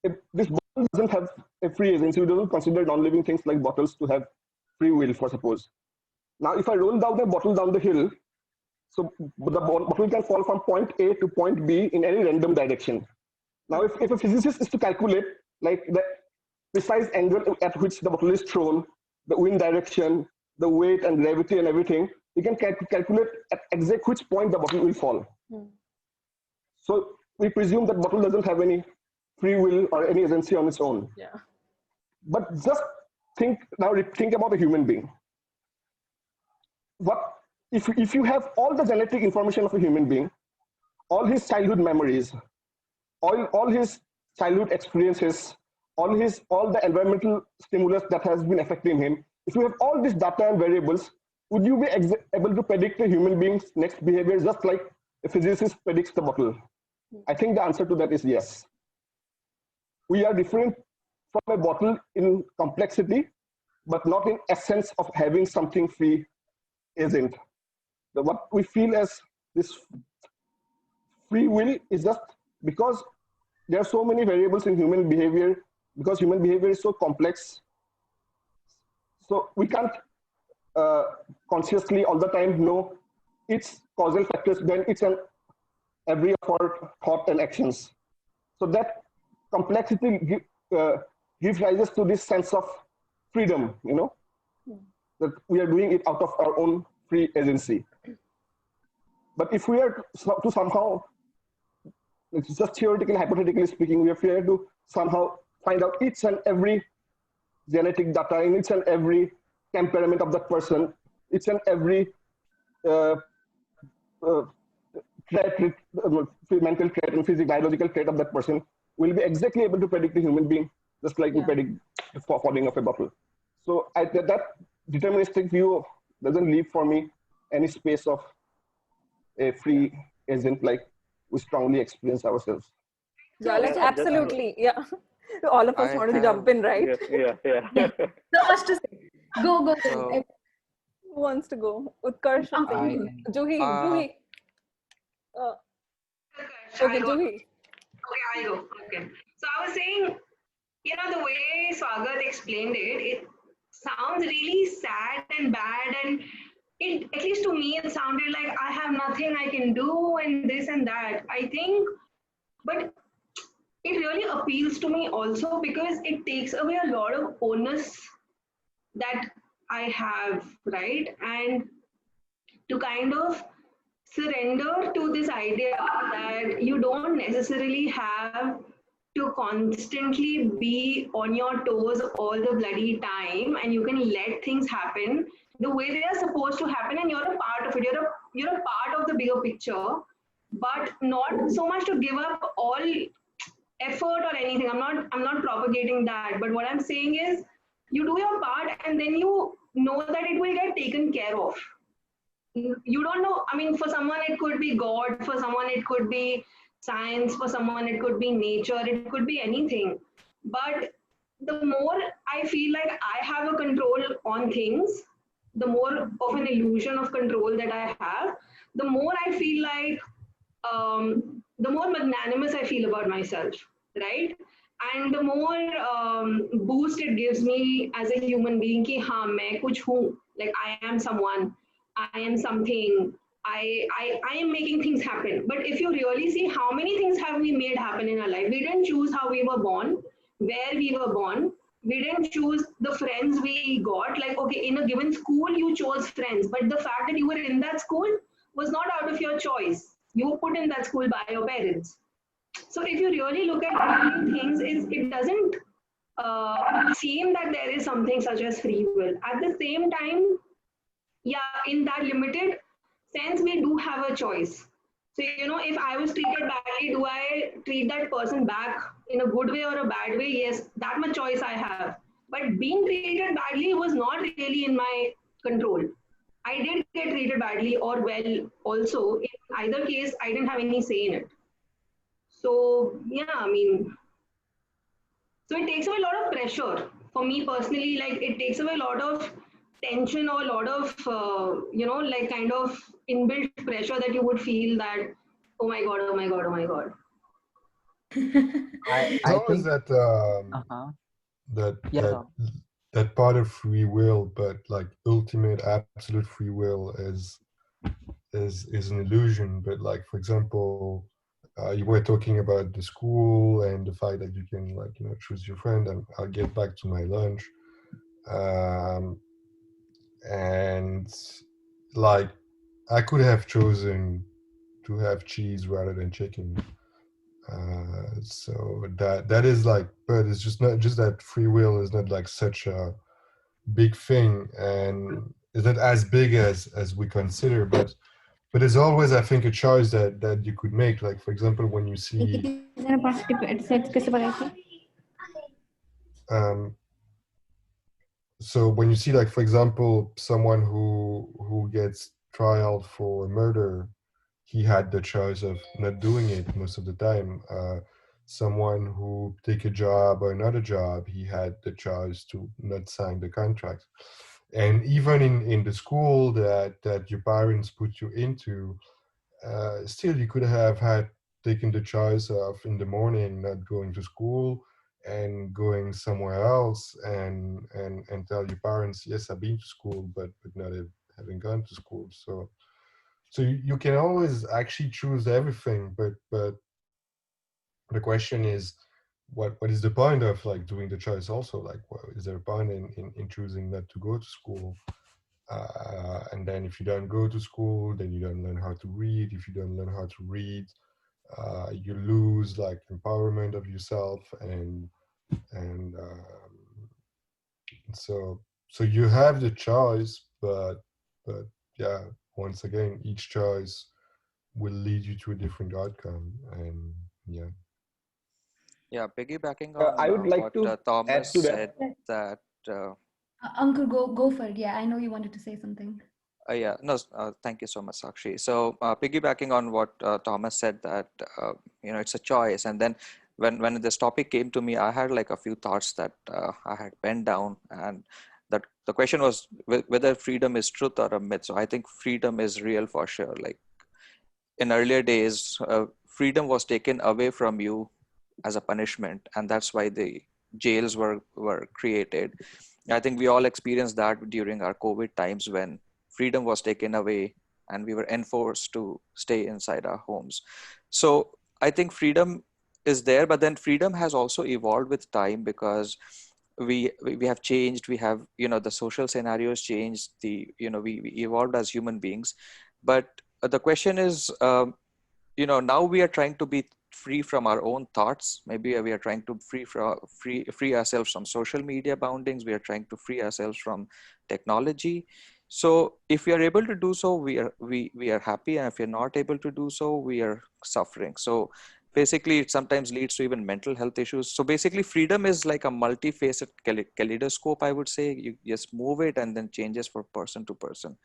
if this bottle doesn't have a free agency, we don't consider non-living things like bottles to have free will, for suppose. Now, if I roll down the bottle down the hill, so the bottle can fall from point A to point B in any random direction. Now, if a physicist is to calculate like the precise angle at which the bottle is thrown, the wind direction, the weight and gravity and everything, you can calculate at exact which point the bottle will fall. So we presume that bottle doesn't have any free will or any agency on its own. Yeah. But just think about a human being. What if you have all the genetic information of a human being, all his childhood memories, all his childhood experiences, all the environmental stimulus that has been affecting him, if you have all this data and variables, would you be able to predict a human being's next behavior just like a physicist predicts the bottle? I think the answer to that is yes. We are different from a bottle in complexity, but not in essence of having something free isn't. What we feel as this free will is just because there are so many variables in human behavior, because human behavior is so complex. So we can't consciously all the time know its causal factors when it's an every of our thought and actions. So that complexity gives rise to this sense of freedom, that we are doing it out of our own free agency. But if we are to somehow, it's just theoretically, hypothetically speaking, we are to somehow find out each and every genetic data in each and every temperament of that person, each and every mental trait and physical, biological trait of that person, will be exactly able to predict a human being, just like we predict the falling of a bottle. So that deterministic view doesn't leave for me any space of a free agent like we strongly experience ourselves. Yeah, like absolutely. Yeah. All of us want to jump in, right? Yeah. So much to say. Go. Who wants to go? Utkarsh, Juhi. Okay, Juhi. Okay, I'll go. Okay. So I was saying, the way Swagat explained it sounds really sad and bad, and at least to me, it sounded like I have nothing I can do and this and that. I think, but it really appeals to me also because it takes away a lot of onus that I have, right? And to kind of surrender to this idea that you don't necessarily have to constantly be on your toes all the bloody time, and you can let things happen the way they are supposed to happen, and you're a part of it. You're a part of the bigger picture, but not so much to give up all effort or anything. I'm not propagating that, but what I'm saying is you do your part and then you know that it will get taken care of. You don't know. I mean, for someone it could be God, for someone it could be science, for someone it could be nature, it could be anything. But the more I feel like I have a control on things, the more of an illusion of control that I have, the more I feel like the more magnanimous I feel about myself, right? And the more boost it gives me as a human being ki हाँ मैं कुछ हूँ, like I am someone, I am something, I am making things happen. But if you really see how many things have we made happen in our life, we didn't choose how we were born, where we were born, we didn't choose the friends we got. Like, okay, in a given school you chose friends, but the fact that you were in that school was not out of your choice. You were put in that school by your parents. So if you really look at things, it doesn't seem that there is something such as free will. At the same time, yeah, in that limited sense, we do have a choice. So, if I was treated badly, do I treat that person back in a good way or a bad way? Yes, that much choice I have. But being treated badly was not really in my control. I did get treated badly or well also. In either case, I didn't have any say in it. So, yeah, I mean, so it takes away a lot of pressure. For me personally, like it takes away a lot of tension or a lot of, like kind of inbuilt pressure that you would feel that, oh my God, oh my God, oh my God. I It's always think that part of free will, but like ultimate absolute free will is an illusion. But like, for example, you were talking about the school and the fact that you can choose your friend, and I'll get back to my lunch. And like I could have chosen to have cheese rather than chicken. So that is like, but it's just not just that free will is not like such a big thing, and is not as big as we consider, but there's always, I think, a choice that you could make. Like, for example, when you see so when you see, like, for example, someone who gets trialed for murder, he had the choice of not doing it most of the time. Someone who take a job or another job, he had the choice to not sign the contract. And even in the school that your parents put you into, still you could have had taken the choice of in the morning not going to school and going somewhere else and tell your parents, yes, I've been to school, but not having gone to school. So you can always actually choose everything, but the question is, what is the point of like doing the choice also? Like, is there a point in choosing not to go to school? And then if you don't go to school, then you don't learn how to read. If you don't learn how to read, you lose like empowerment of yourself, and so you have the choice, but yeah, once again, each choice will lead you to a different outcome, and yeah. Yeah, piggybacking on I would like what to add Thomas to that. said that Uncle, go for it. Yeah, I know you wanted to say something. yeah, no, thank you so much, Sakshi. So piggybacking on what Thomas said, that it's a choice, and then when this topic came to me, I had like a few thoughts that I had penned down, and that the question was whether freedom is truth or a myth. So I think freedom is real for sure. Like in earlier days, freedom was taken away from you as a punishment, and that's why the jails were created. I think we all experienced that during our COVID times when freedom was taken away and we were enforced to stay inside our homes. So I think freedom is there, but then freedom has also evolved with time, because we have changed. We have, the social scenarios changed, we evolved as human beings. But the question is, now we are trying to be free from our own thoughts. Maybe we are trying to free ourselves from social media boundings. We are trying to free ourselves from technology. So if we are able to do so, we are happy, and if we're not able to do so, we are suffering. So basically, it sometimes leads to even mental health issues. So basically, freedom is like a multifaceted kaleidoscope, I would say. You just move it and then changes from person to person.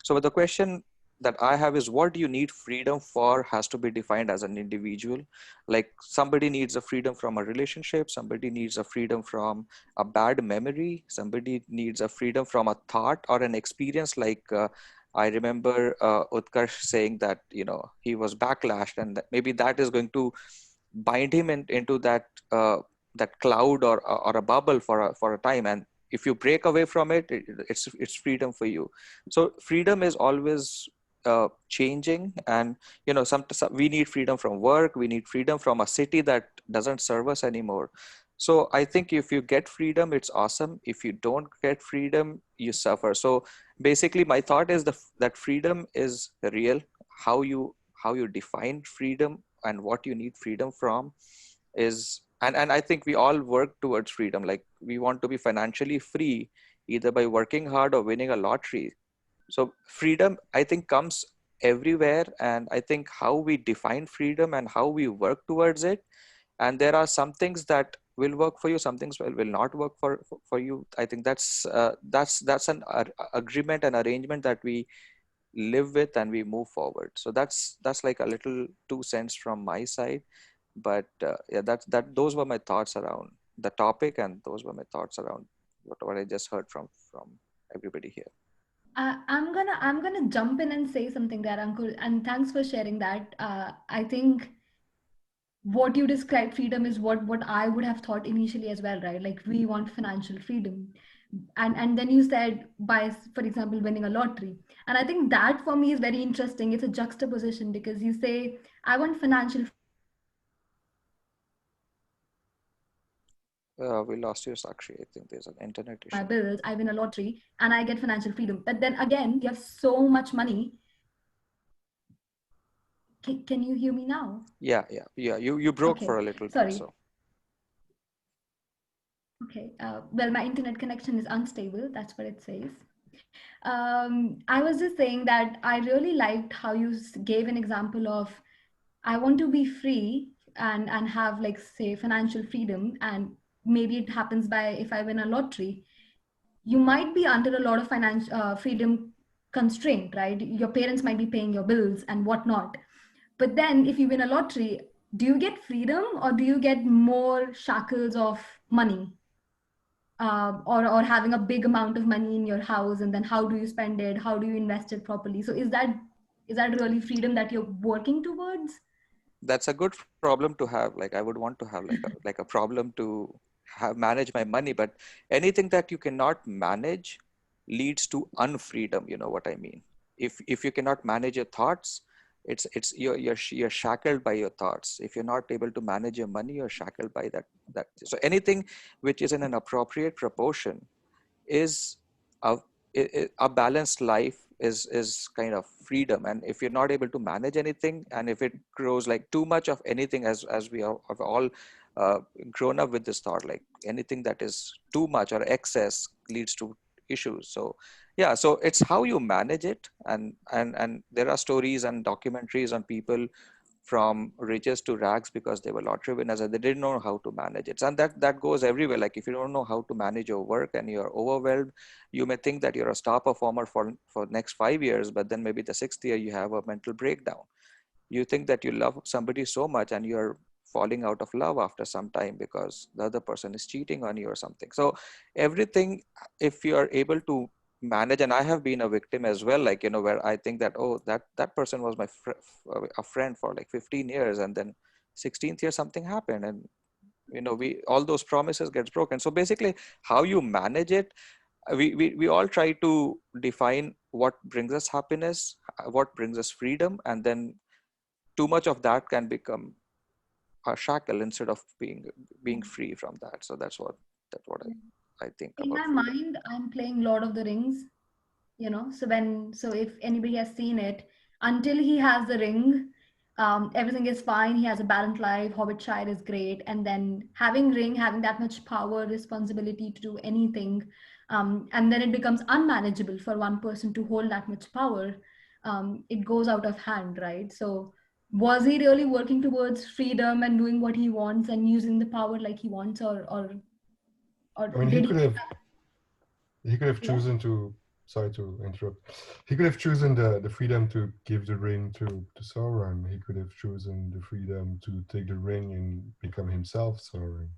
So the question that I have is, what do you need freedom for has to be defined as an individual. Like somebody needs a freedom from a relationship, somebody needs a freedom from a bad memory, somebody needs a freedom from a thought or an experience. Like I remember Utkarsh saying that, he was backlashed, and that maybe that is going to bind him into that cloud or a bubble for a time. And if you break away from it, it's freedom for you. So freedom is always changing, and some we need freedom from work, we need freedom from a city that doesn't serve us anymore. So I think if you get freedom, it's awesome. If you don't get freedom, you suffer. So basically my thought is that freedom is real. How you define freedom and what you need freedom from is, and I think we all work towards freedom. Like we want to be financially free, either by working hard or winning a lottery. So freedom, I think, comes everywhere. And I think how we define freedom and how we work towards it. And there are some things that will work for you, some things will not work for you. I think that's an agreement and arrangement that we live with and we move forward. So that's like a little 2 cents from my side. But yeah, those were my thoughts around the topic, and those were my thoughts around what I just heard from everybody here. I'm gonna jump in and say something there, Ankur, and thanks for sharing that. I think what you described freedom is what I would have thought initially as well, right? Like we want financial freedom, and then you said by, for example, winning a lottery, and I think that for me is very interesting. It's a juxtaposition because you say I want financial. We lost you, Sakshi. I think there's an internet My issue. bills, I win a lottery, and I get financial freedom. But then again, you have so much money. Can you hear me now? Yeah. You broke Okay, for a little bit. sorry. So Okay, well, my internet connection is unstable. That's what it says. I was just saying that I really liked how you gave an example of I want to be free and have, like, say, financial freedom, and maybe it happens by if I win a lottery. You might be under a lot of financial freedom constraint, right? Your parents might be paying your bills and whatnot. But then if you win a lottery, do you get freedom or do you get more shackles of money? Or having a big amount of money in your house, and then how do you spend it? How do you invest it properly? So is that really freedom that you're working towards? that's a good problem to have. Like I would want to have like a problem to manage my money. But anything that you cannot manage leads to unfreedom. You know what I mean? If you cannot manage your thoughts, it's you're shackled by your thoughts. If you're not able to manage your money, you're shackled by that. So anything which is in an appropriate proportion is a balanced life, is kind of freedom. And if you're not able to manage anything, and if it grows like too much of anything, as we have all grown up with this thought, like anything that is too much or excess leads to issues. So yeah, so it's how you manage it. And there are stories and documentaries on people from riches to rags because they were lottery winners and they didn't know how to manage it. And that goes everywhere. Like if you don't know how to manage your work and you're overwhelmed, you may think that you're a star performer for next 5 years, but then maybe the 6th year you have a mental breakdown. You think that you love somebody so much and you're falling out of love after some time because the other person is cheating on you or something. So everything, if you're able to manage, and I have been a victim as well, like, where I think that, oh, that person was a friend for like 15 years, and then 16th year something happened, and we all those promises gets broken. So basically how you manage it, we all try to define what brings us happiness, what brings us freedom, and then too much of that can become a shackle instead of being free from that. So that's what I think In about my freedom. mind, I'm playing Lord of the Rings, so if anybody has seen it, until he has the ring, everything is fine. He has a balanced life. Hobbitshire is great. And then having Ring, having that much power, responsibility to do anything, and then it becomes unmanageable for one person to hold that much power. It goes out of hand, right? So was he really working towards freedom and doing what he wants and using the power like he wants, or I mean, did he could have Yeah. chosen to. Sorry to interrupt. He could have chosen the freedom to give the ring to Sauron. He could have chosen the freedom to take the ring and become himself Sauron.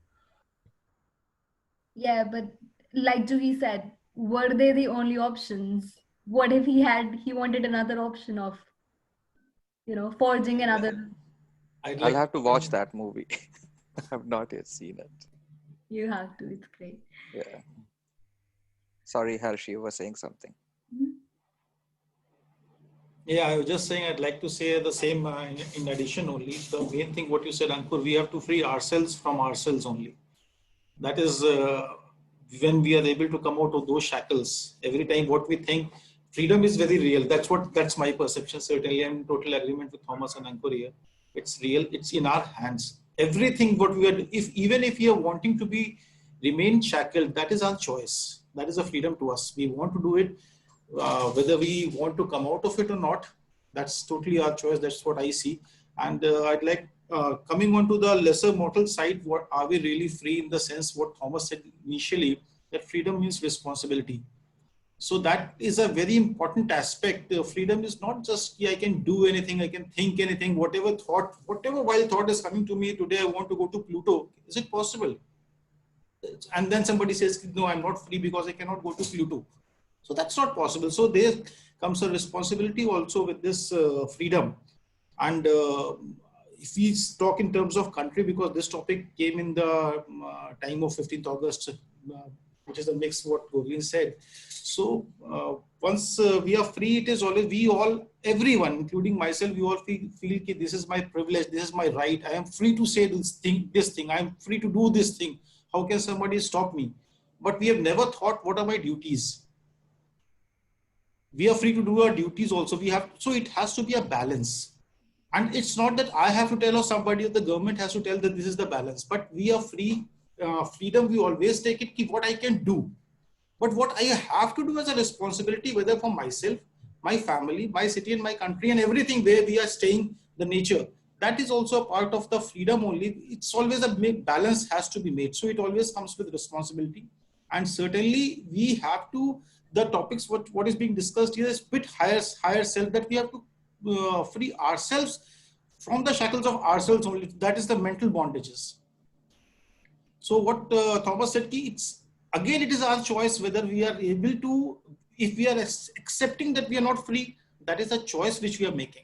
Yeah, but like Juhi said, were they the only options? What if he wanted another option of, forging another? I'll have to watch that movie. I've not yet seen it. You have to, it's great. Yeah. Sorry, Harsh, you were saying something. Yeah, I was just saying I'd like to say the same in addition only. The main thing what you said, Ankur, we have to free ourselves from ourselves only. That is when we are able to come out of those shackles. Every time what we think, freedom is very real. That's my perception. Certainly I'm in total agreement with Thomas and Ankur here. It's real, it's in our hands. Everything what we are, even if we are wanting to remain shackled, that is our choice. That is a freedom to us. We want to do it. Whether we want to come out of it or not, that's totally our choice. That's what I see. And I'd like, coming on to the lesser mortal side, what are we really free in the sense what Thomas said initially, that freedom means responsibility. So that is a very important aspect. Freedom is not just, I can do anything, I can think anything, whatever wild thought is coming to me today, I want to go to Pluto. Is it possible? And then somebody says, no, I'm not free because I cannot go to Pluto. So that's not possible. So there comes a responsibility also with this freedom. And if we talk in terms of country, because this topic came in the time of 15th August, which is a mix what Govind said. So once we are free, it is always, everyone, including myself, we all feel that this is my privilege, this is my right. I am free to say this thing, I am free to do this thing. How can somebody stop me? But we have never thought, what are my duties? We are free to do our duties also. So it has to be a balance. And it's not that I have to tell or somebody or the government has to tell that this is the balance, but we are free. Freedom, we always take it, keep what I can do. But what I have to do as a responsibility, whether for myself, my family, my city and my country and everything where we are staying, the nature, that is also a part of the freedom only. It's always a balance has to be made. So it always comes with responsibility. And certainly we have to, the topics, what is being discussed here is bit higher self, that we have to free ourselves from the shackles of ourselves only. That is the mental bondages. So what Thomas said, it is our choice whether we are able to, if we are accepting that we are not free, that is a choice which we are making.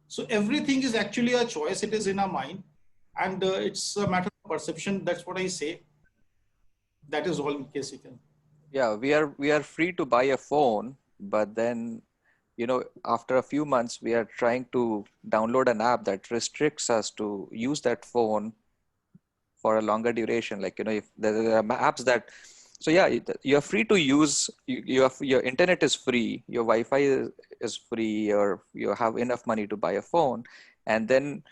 So everything is actually a choice. It is in our mind, and it's a matter of perception. That's what I say. That is all in case you can. Yeah, we are free to buy a phone, but then, after a few months, we are trying to download an app that restricts us to use that phone for a longer duration. Like, if there are apps that, so yeah, you're free to use, your internet is free, your Wi-Fi is free, or you have enough money to buy a phone. And then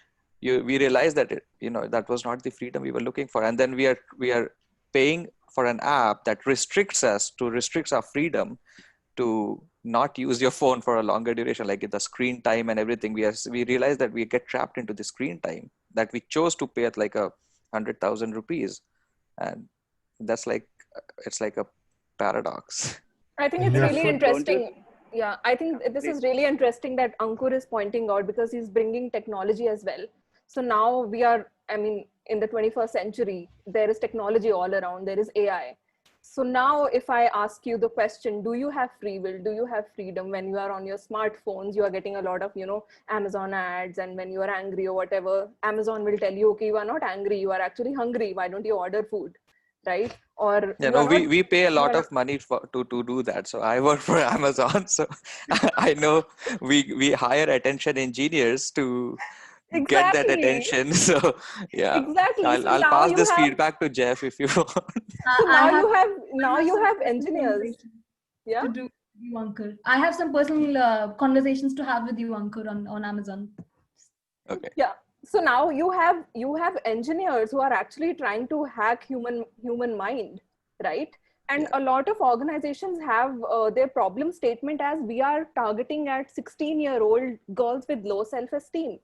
we realize that, that was not the freedom we were looking for. And then we are paying for an app that restricts our freedom to not use your phone for a longer duration, like the screen time and everything. We realize that we get trapped into the screen time that we chose to pay at like 100,000 rupees, and that's like, it's like a paradox. I think it's really interesting. Yeah, I think this is really interesting that Ankur is pointing out, because he's bringing technology as well. So now we are, in the 21st century, there is technology all around, there is AI. So now if I ask you the question, do you have free will? Do you have freedom? When you are on your smartphones, you are getting a lot of, Amazon ads, and when you are angry or whatever, Amazon will tell you, okay, you are not angry, you are actually hungry. Why don't you order food? Right? Or we pay a lot of money to do that. So I work for Amazon, so I know we hire attention engineers to get that attention. So yeah, exactly. I'll pass this feedback to Jeff if you want. So now you have engineers. Yeah. To do you, Ankur. I have some personal conversations to have with you, Ankur, on Amazon. Okay. Yeah. So now you have engineers who are actually trying to hack human mind, right? And a lot of organizations have their problem statement as we are targeting at 16-year-old girls with low self-esteem,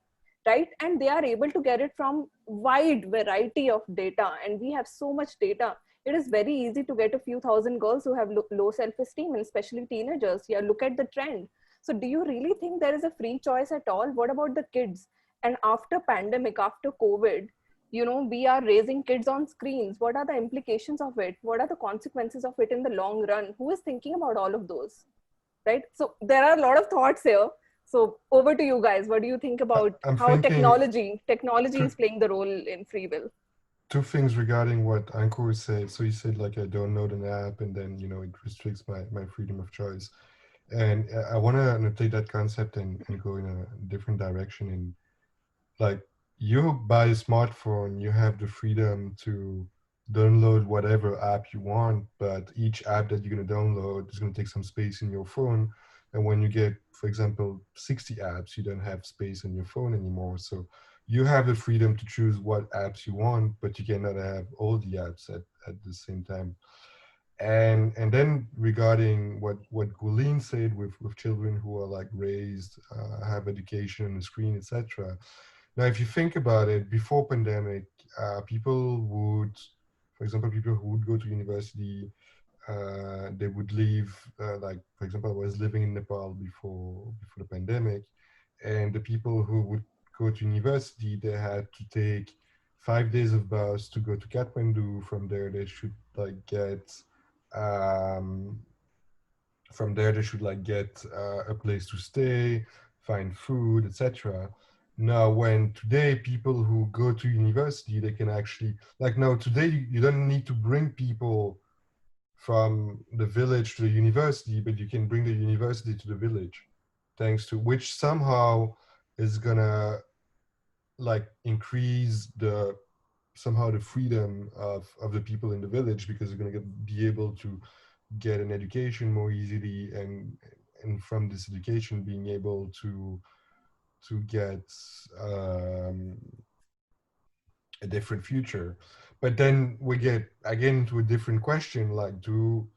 right? And they are able to get it from wide variety of data, and we have so much data. It is very easy to get a few thousand girls who have low self-esteem, and especially teenagers. Yeah, look at the trend. So do you really think there is a free choice at all? What about the kids? And after pandemic, after COVID, we are raising kids on screens. What are the implications of it? What are the consequences of it in the long run? Who is thinking about all of those, right? So there are a lot of thoughts here. So over to you guys. What do you think about I'm how thinking technology is playing the role in free will? two things regarding what Ankur said. So he said like I download an app and then it restricts my freedom of choice. And I want to annotate that concept and go in a different direction. In like you buy a smartphone, you have the freedom to download whatever app you want, but each app that you're going to download is going to take some space in your phone. And when you get, for example, 60 apps, you don't have space on your phone anymore. So you have the freedom to choose what apps you want, but you cannot have all the apps at the same time. And then regarding what Gulin said with children who are like raised, have education on the screen, etc. Now, if you think about it, before pandemic, people would, for example, people who would go to university, they would leave. Like, for example, I was living in Nepal before the pandemic, and the people who would go to university, they had to take 5 days of bus to go to Kathmandu. From there, they should like get. From there, they should like get a place to stay, find food, etc. Now, when today people who go to university, they can actually like now today you don't need to bring people from the village to the university, but you can bring the university to the village, thanks to which somehow is gonna like increase somehow the freedom of the people in the village, because they're gonna be able to get an education more easily, and from this education being able to get a different future. But then we get again to a different question, like do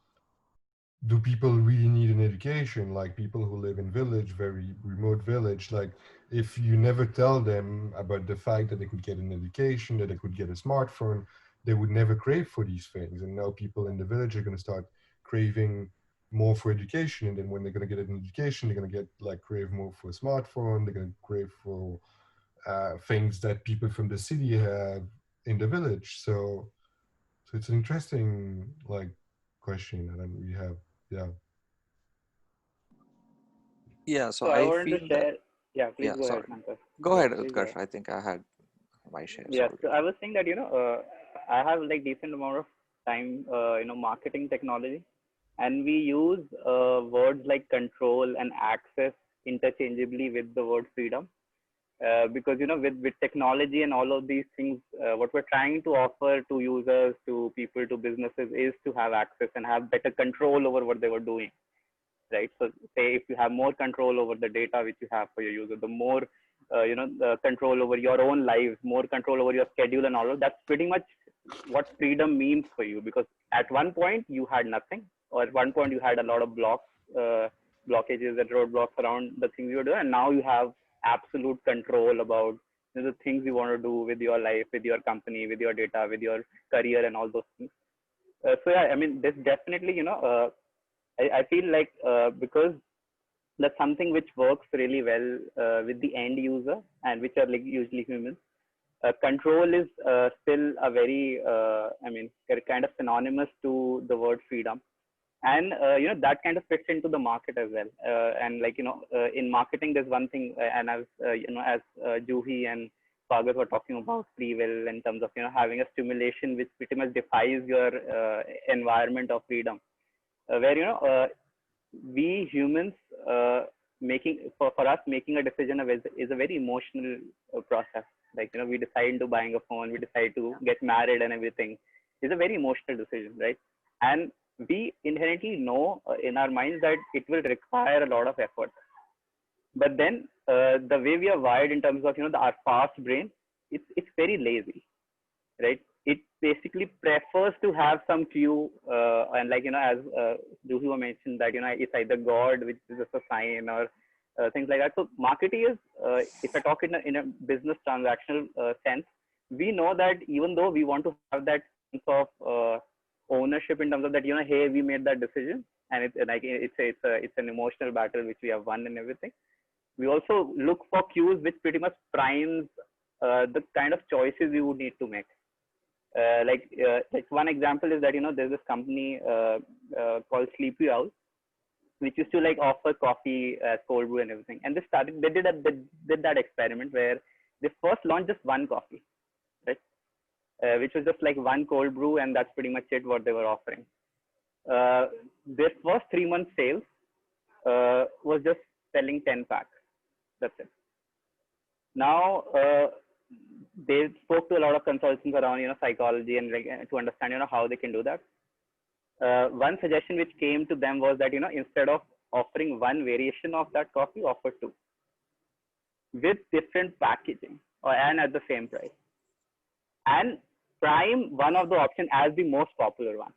people really need an education? Like people who live in village, very remote village, like if you never tell them about the fact that they could get an education, that they could get a smartphone, they would never crave for these things. And now people in the village are going to start craving more for education, and then when they're going to get an education, they're going to get like crave more for a smartphone, they're going to crave for things that people from the city have in the village. So it's an interesting like question that we have. Yeah, so So I I wanted to feel that, share. Yeah, please yeah, go ahead, sorry. Shankar. Go Yeah, ahead, please go Utkarsh. ahead. I think I had my shares Yes, so already. I was saying that I have like decent amount of time marketing technology, and we use words like control and access interchangeably with the word freedom, because with technology and all of these things, what we're trying to offer to users, to people, to businesses is to have access and have better control over what they were doing, right? So say if you have more control over the data which you have for your user, the more the control over your own lives, more control over your schedule and all of that's pretty much what freedom means for you. Because at one point you had nothing, or at one point you had a lot of blockages and roadblocks around the things you do, and now you have absolute control about the things you want to do with your life, with your company, with your data, with your career, and all those things. So yeah, I mean, this definitely, I feel like because that's something which works really well with the end user, and which are like usually humans. Control is still a very, kind of synonymous to the word freedom, and that kind of fits into the market as well. And in marketing, there's one thing, and as Juhi and Sagar were talking about free will in terms of having a stimulation which pretty much defies your environment of freedom, where we humans for us making a decision is a very emotional process. Like we decide to buying a phone, we decide to get married and everything is a very emotional decision, right? And we inherently know in our minds that it will require a lot of effort. But then the way we are wired in terms of our fast brain, it's very lazy, right? It basically prefers to have some cue, and like as Juhu mentioned that it's either God, which is just a sign, or things like that. So marketing is, if I talk in a business transactional sense, we know that even though we want to have that sense of ownership in terms of that, hey, we made that decision, and it's an emotional battle which we have won and everything. We also look for cues which pretty much primes the kind of choices we would need to make. Like one example is that there's this company called Sleepy Owl, which used to like offer coffee as cold brew and everything. And they did that experiment where they first launched just one coffee, right? Which was just like one cold brew, and that's pretty much it what they were offering. Their first 3 month sales was just selling 10 packs. That's it. Now they spoke to a lot of consultants around psychology and like to understand how they can do that. One suggestion which came to them was that instead of offering one variation of that coffee, offer two with different packaging and at the same price, and prime one of the options as the most popular one.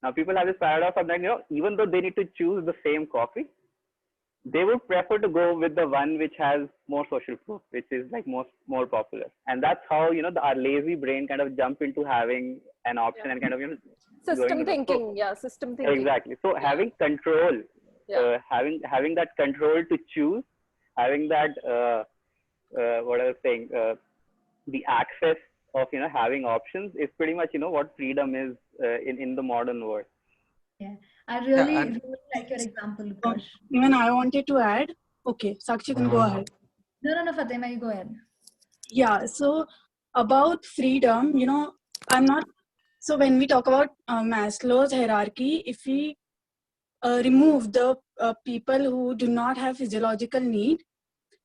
Now people have this paradox of that even though they need to choose the same coffee, they would prefer to go with the one which has more social proof, which is like more popular. And that's how our lazy brain kind of jump into having an option and kind of system thinking. System thinking. Exactly. So having control, having that control to choose, having that what I was saying, the access of having options is pretty much what freedom is in the modern world. Yeah, I really like your example, Utkarsh. Even I wanted to add. Okay, Sakshi, can go ahead. No, Fatima, you go ahead. Yeah, so about freedom, I'm not. So when we talk about Maslow's hierarchy, if we remove the people who do not have physiological need,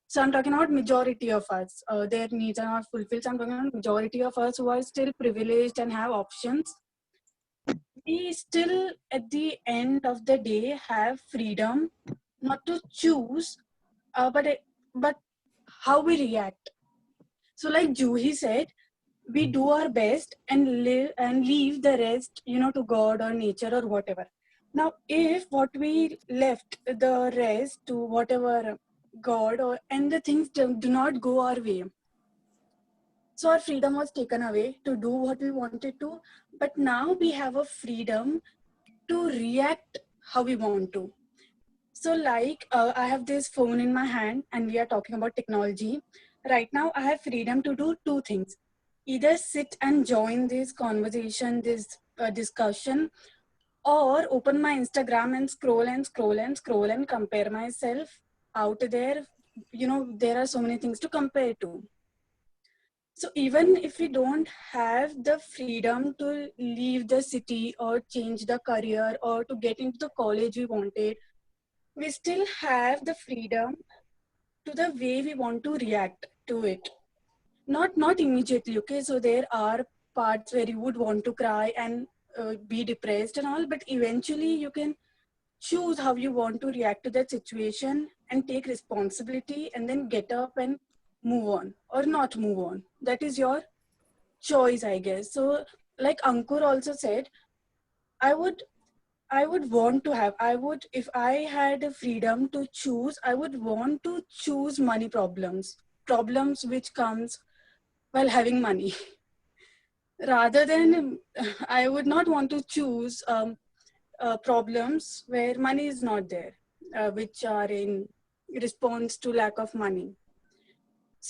so I'm talking about majority of us, their needs are not fulfilled. So I'm talking about majority of us who are still privileged and have options. We still, at the end of the day, have freedom not to choose, but how we react. So, like Juhi said, we do our best and leave the rest, to God or nature or whatever. Now, if what we left the rest to whatever God and the things do not go our way, so our freedom was taken away to do what we wanted to, but now we have a freedom to react how we want to. So like I have this phone in my hand and we are talking about technology. Right now I have freedom to do two things. Either sit and join this conversation, this discussion, or open my Instagram and scroll and compare myself out there. There are so many things to compare to. So even if we don't have the freedom to leave the city or change the career or to get into the college we wanted, we still have the freedom to the way we want to react to it. Not immediately, okay? So there are parts where you would want to cry and be depressed and all, but eventually you can choose how you want to react to that situation and take responsibility and then get up and move on or not move on. That is your choice, I guess. So like Ankur also said, I would want to have, if I had a freedom to choose, I would want to choose money problems which comes while having money. Rather than, I would not want to choose problems where money is not there, which are in response to lack of money.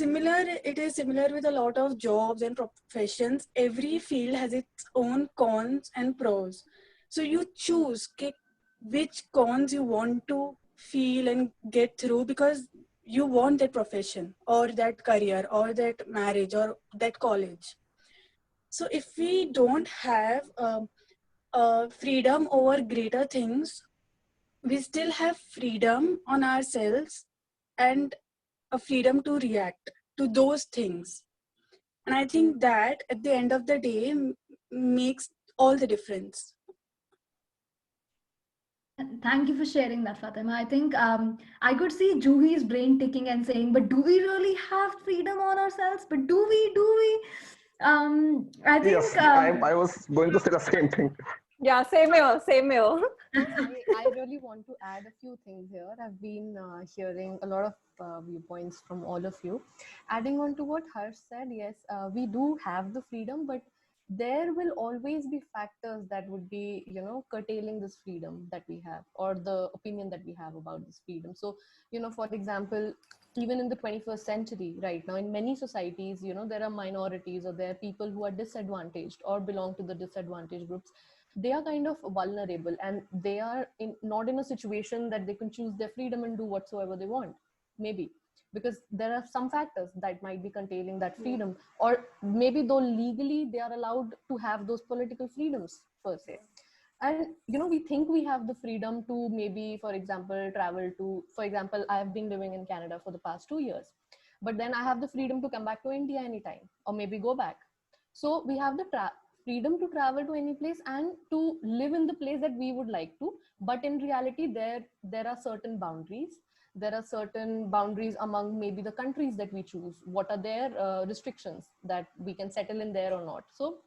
It is similar with a lot of jobs and professions. Every field has its own cons and pros. So you choose which cons you want to feel and get through because you want that profession or that career or that marriage or that college. So if we don't have freedom over greater things, we still have freedom on ourselves and a freedom to react to those things. And I think that at the end of the day makes all the difference. Thank you for sharing that, Fatima. I think I could see Juhi's brain ticking and saying, but do we really have freedom on ourselves? But do we? Do we? I Yes, think I was going to say the same thing. Yeah, same here, same here. I really want to add a few things here. I've been hearing a lot of viewpoints from all of you. Adding on to what Harsh said, yes, we do have the freedom, but there will always be factors that would be, curtailing this freedom that we have, or the opinion that we have about this freedom. So, for example, even in the 21st century, right now, in many societies, there are minorities, or there are people who are disadvantaged or belong to the disadvantaged groups. They are kind of vulnerable, and they are not in a situation that they can choose their freedom and do whatsoever they want, maybe because there are some factors that might be curtailing that freedom, or maybe though legally they are allowed to have those political freedoms per se. And we think we have the freedom to, maybe for example, travel to, for example, I have been living in Canada for the past 2 years, but then I have the freedom to come back to India anytime, or maybe go back. So we have the freedom to travel to any place and to live in the place that we would like to. But in reality, there are certain boundaries. There are certain boundaries among maybe the countries that we choose. What are their restrictions that we can settle in there or not? So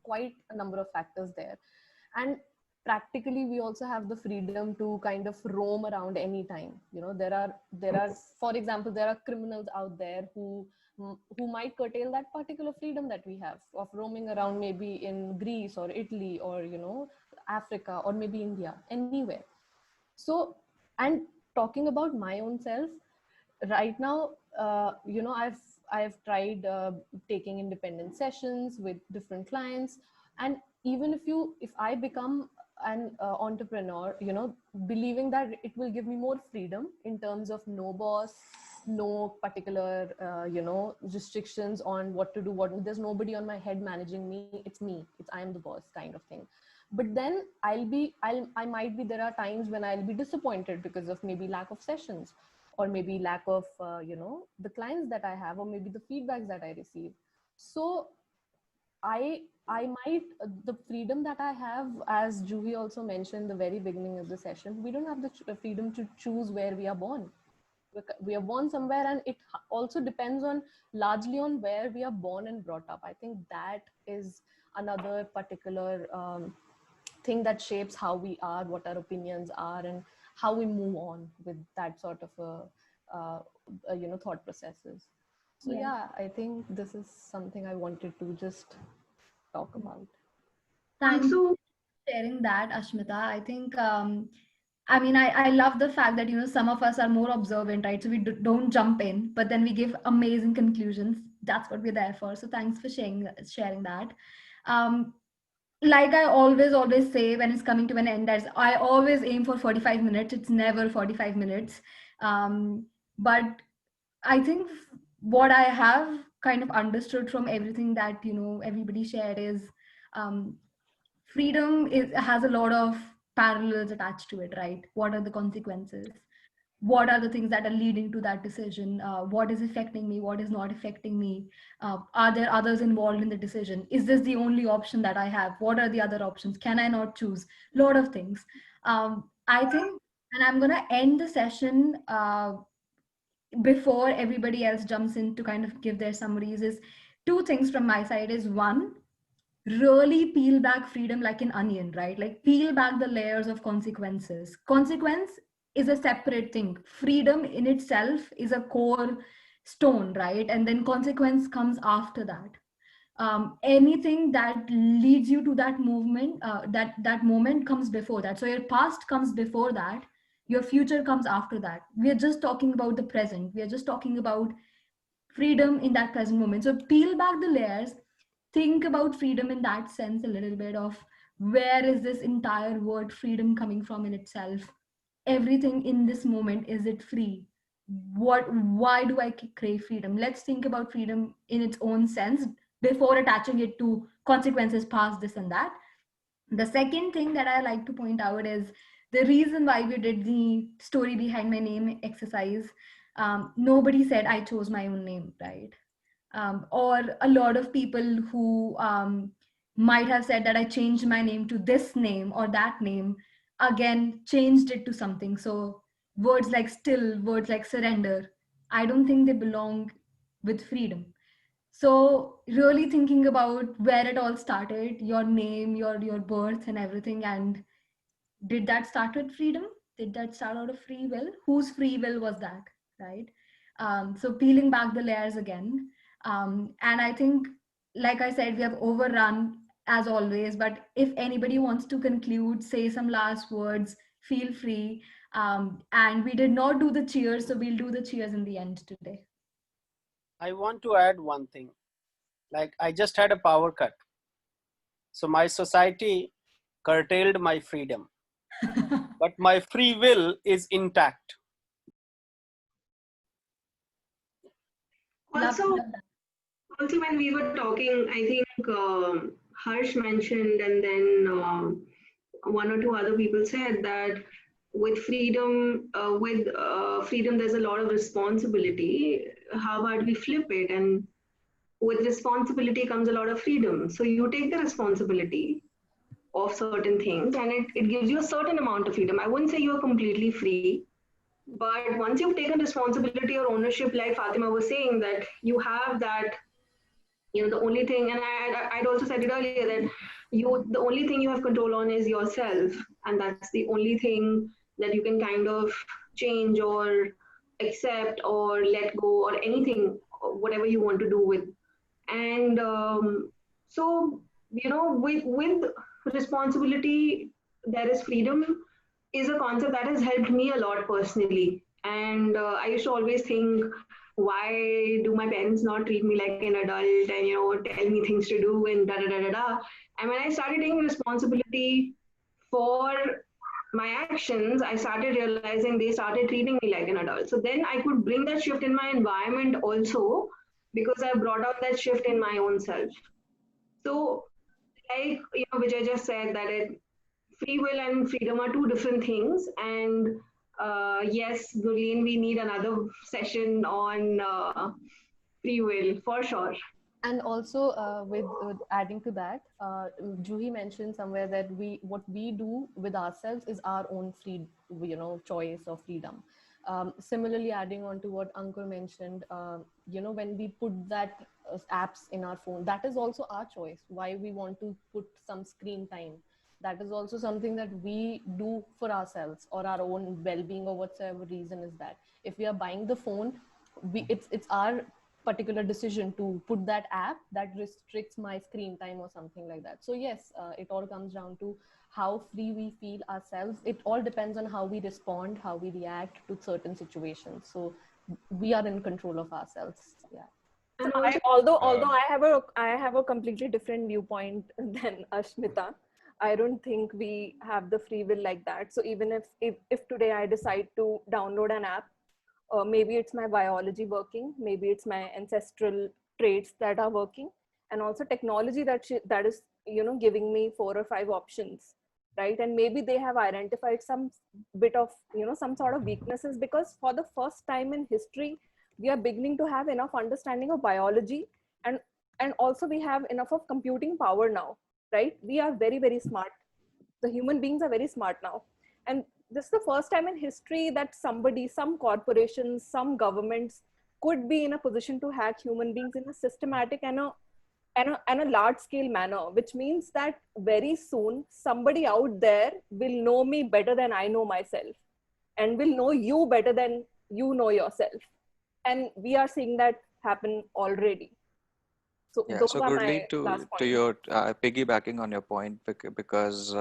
quite a number of factors there. And practically we also have the freedom to kind of roam around anytime. There are, for example, there are criminals out there who might curtail that particular freedom that we have of roaming around, maybe in Greece or Italy, or Africa, or maybe India, anywhere. So, and talking about my own self right now, I've tried taking independent sessions with different clients. And even if I become an entrepreneur, believing that it will give me more freedom in terms of no boss, no particular restrictions on what to do, there's nobody on my head managing me. I am the boss, kind of thing. But then I might be, there are times when I'll be disappointed because of maybe lack of sessions, or maybe lack of the clients that I have, or maybe the feedbacks that I receive. So I might, the freedom that I have, as Juhi also mentioned the very beginning of the session, we don't have the freedom to choose where we are born. We are born somewhere, and it also depends on, largely on, where we are born and brought up. I think that is another particular thing that shapes how we are, what our opinions are, and how we move on with that sort of thought processes. So Yes. yeah, I think this is something I wanted to just talk about. Thank you for sharing that, Ashmita. I think, I mean, I love the fact that, some of us are more observant, right? So we don't jump in, but then we give amazing conclusions. That's what we're there for. So thanks for sharing that. Um, like I always say when it's coming to an end, as I always aim for 45 minutes. It's never 45 minutes. But I think what I have kind of understood from everything that everybody shared is, um, freedom has a lot of parallels attached to it, right? What are the consequences? What are the things that are leading to that decision? What is affecting me? What is not affecting me? Are there others involved in the decision? Is this the only option that I have? What are the other options? Can I not choose? A lot of things. I think, and I'm going to end the session before everybody else jumps in to kind of give their summaries, is two things from my side. Is one, really peel back freedom like an onion, right? Like peel back the layers of consequences. Consequence is a separate thing. Freedom in itself is a core stone, right? And then consequence comes after that. Anything that leads you to that movement, that moment comes before that. So your past comes before that, your future comes after that. We are just talking about the present. We are just talking about freedom in that present moment. So peel back the layers, think about freedom in that sense a little bit, of where is this entire word freedom coming from in itself. Everything in this moment, is it free? Why do I crave freedom? Let's think about freedom in its own sense before attaching it to consequences past this and that. The second thing that I like to point out is the reason why we did the story behind my name exercise. Nobody said I chose my own name, right? Or a lot of people who might have said that I changed my name to this name or that name. again changed it to something. So words like still, words like surrender, I don't think they belong with freedom. So really thinking about where it all started, your name, your birth and everything, and did that start with freedom? Did that start out of free will? Whose free will was that, right? So peeling back the layers again. And I think, like I said, we have overrun as always, but if anybody wants to conclude, say some last words, feel free. And we did not do the cheers, so we'll do the cheers in the end today. I want to add one thing. Like, I just had a power cut. So my society curtailed my freedom, but my free will is intact. Also, when we were talking, I think Harsh mentioned, and then one or two other people said that with freedom, there's a lot of responsibility. How about we flip it? And with responsibility comes a lot of freedom. So you take the responsibility of certain things, and it gives you a certain amount of freedom. I wouldn't say you're completely free, but once you've taken responsibility or ownership, like Fatima was saying, that you have that, the only thing, and I'd also said it earlier, that the only thing you have control on is yourself, and that's the only thing that you can kind of change or accept or let go or anything, whatever you want to do with. And so, with responsibility, there is freedom, is a concept that has helped me a lot personally. And I used to always think, why do my parents not treat me like an adult and tell me things to do and da da da da da. And when I started taking responsibility for my actions, I started realizing they started treating me like an adult. So then I could bring that shift in my environment also, because I brought out that shift in my own self. So, like Vijay just said, that free will and freedom are two different things. And yes, Gurleen, we need another session on free will for sure. And also with adding to that, Juhi mentioned somewhere that what we do with ourselves is our own free, choice or freedom. Similarly, adding on to what Ankur mentioned, when we put that apps in our phone, that is also our choice. Why we want to put some screen time, that is also something that we do for ourselves or our own well-being, or whatsoever reason is that. If we are buying the phone, it's our particular decision to put that app that restricts my screen time or something like that. So yes, it all comes down to how free we feel ourselves. It all depends on how we respond, how we react to certain situations. So we are in control of ourselves. Yeah. So although I have a completely different viewpoint than Ashmita, I don't think we have the free will like that. So even if today I decide to download an app, maybe it's my biology working, maybe it's my ancestral traits that are working, and also technology that is giving me 4 or 5 options, right? And maybe they have identified some bit of some sort of weaknesses, because for the first time in history we are beginning to have enough understanding of biology, and also we have enough of computing power now, right? We are very, very smart. The human beings are very smart now, and this is the first time in history that some corporations, some governments could be in a position to hack human beings in a systematic and a large scale manner, which means that very soon somebody out there will know me better than I know myself, and will know you better than you know yourself. And we are seeing that happen already. So Yeah, those so are Gurleen, my last to points. your piggybacking on your point, because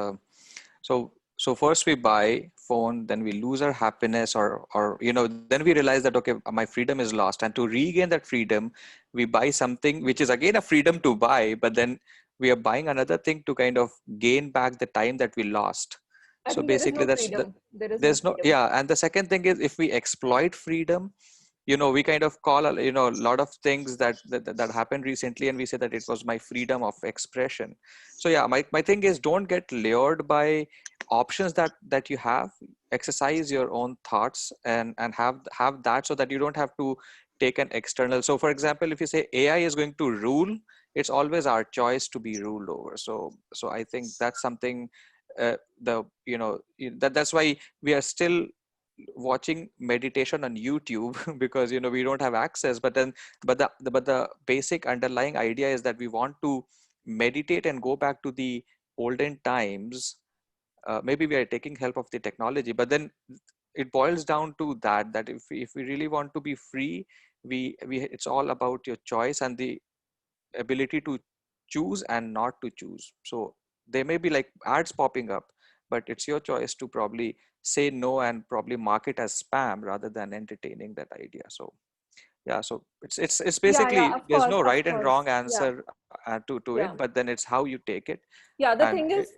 so first we buy phone, then we lose our happiness, or then we realize that, okay, my freedom is lost, and to regain that freedom, we buy something which is again a freedom to buy, but then we are buying another thing to kind of gain back the time that we lost. I So think there is basically no freedom. there's no, yeah. And the second thing is, if we exploit freedom, we kind of call a lot of things that happened recently, and we say that it was my freedom of expression. So yeah, my thing is, don't get lured by options that you have. Exercise your own thoughts and have that, so that you don't have to take an external. So for example, if you say AI is going to rule, it's always our choice to be ruled over. So I think that's something that's why we are still watching meditation on YouTube because we don't have access. But the basic underlying idea is that we want to meditate and go back to the olden times. Maybe we are taking help of the technology, but then it boils down to that if we really want to be free, we it's all about your choice and the ability to choose and not to choose. So there may be like ads popping up, but it's your choice to probably say no and probably mark it as spam rather than entertaining that idea. So yeah, so it's basically Of there's course, no of right and course. wrong Yeah, answer to yeah. it, but then it's how you take it. Yeah, the And thing is,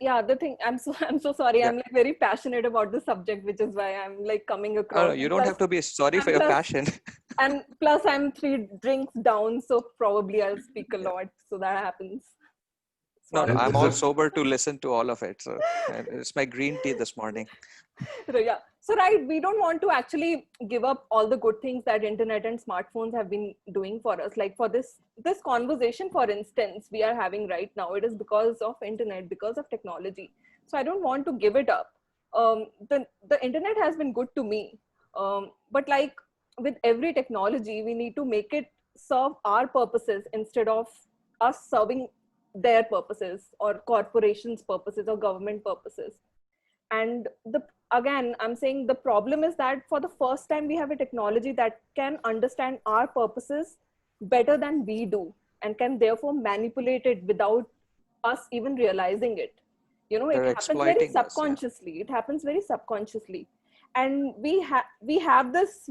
I'm so sorry. yeah, I'm like very passionate about the subject, which is why I'm like coming no, across. you And don't plus, have to be sorry for and your plus, passion. and plus, I'm 3 drinks down, so probably I'll speak a Yeah. lot. So that happens. No, Sorry. I'm all sober to listen to all of it. So it's my green tea this morning. Yeah. So right, we don't want to actually give up all the good things that internet and smartphones have been doing for us. Like for this conversation, for instance, we are having right now, it is because of internet, because of technology. So I don't want to give it up. The internet has been good to me, but like with every technology, we need to make it serve our purposes instead of us serving their purposes or corporations' purposes or government purposes. And again, I'm saying the problem is that for the first time we have a technology that can understand our purposes better than we do and can therefore manipulate it without us even realizing it. It They're happens very exploiting us. Yeah. subconsciously. It happens very subconsciously. And we have this,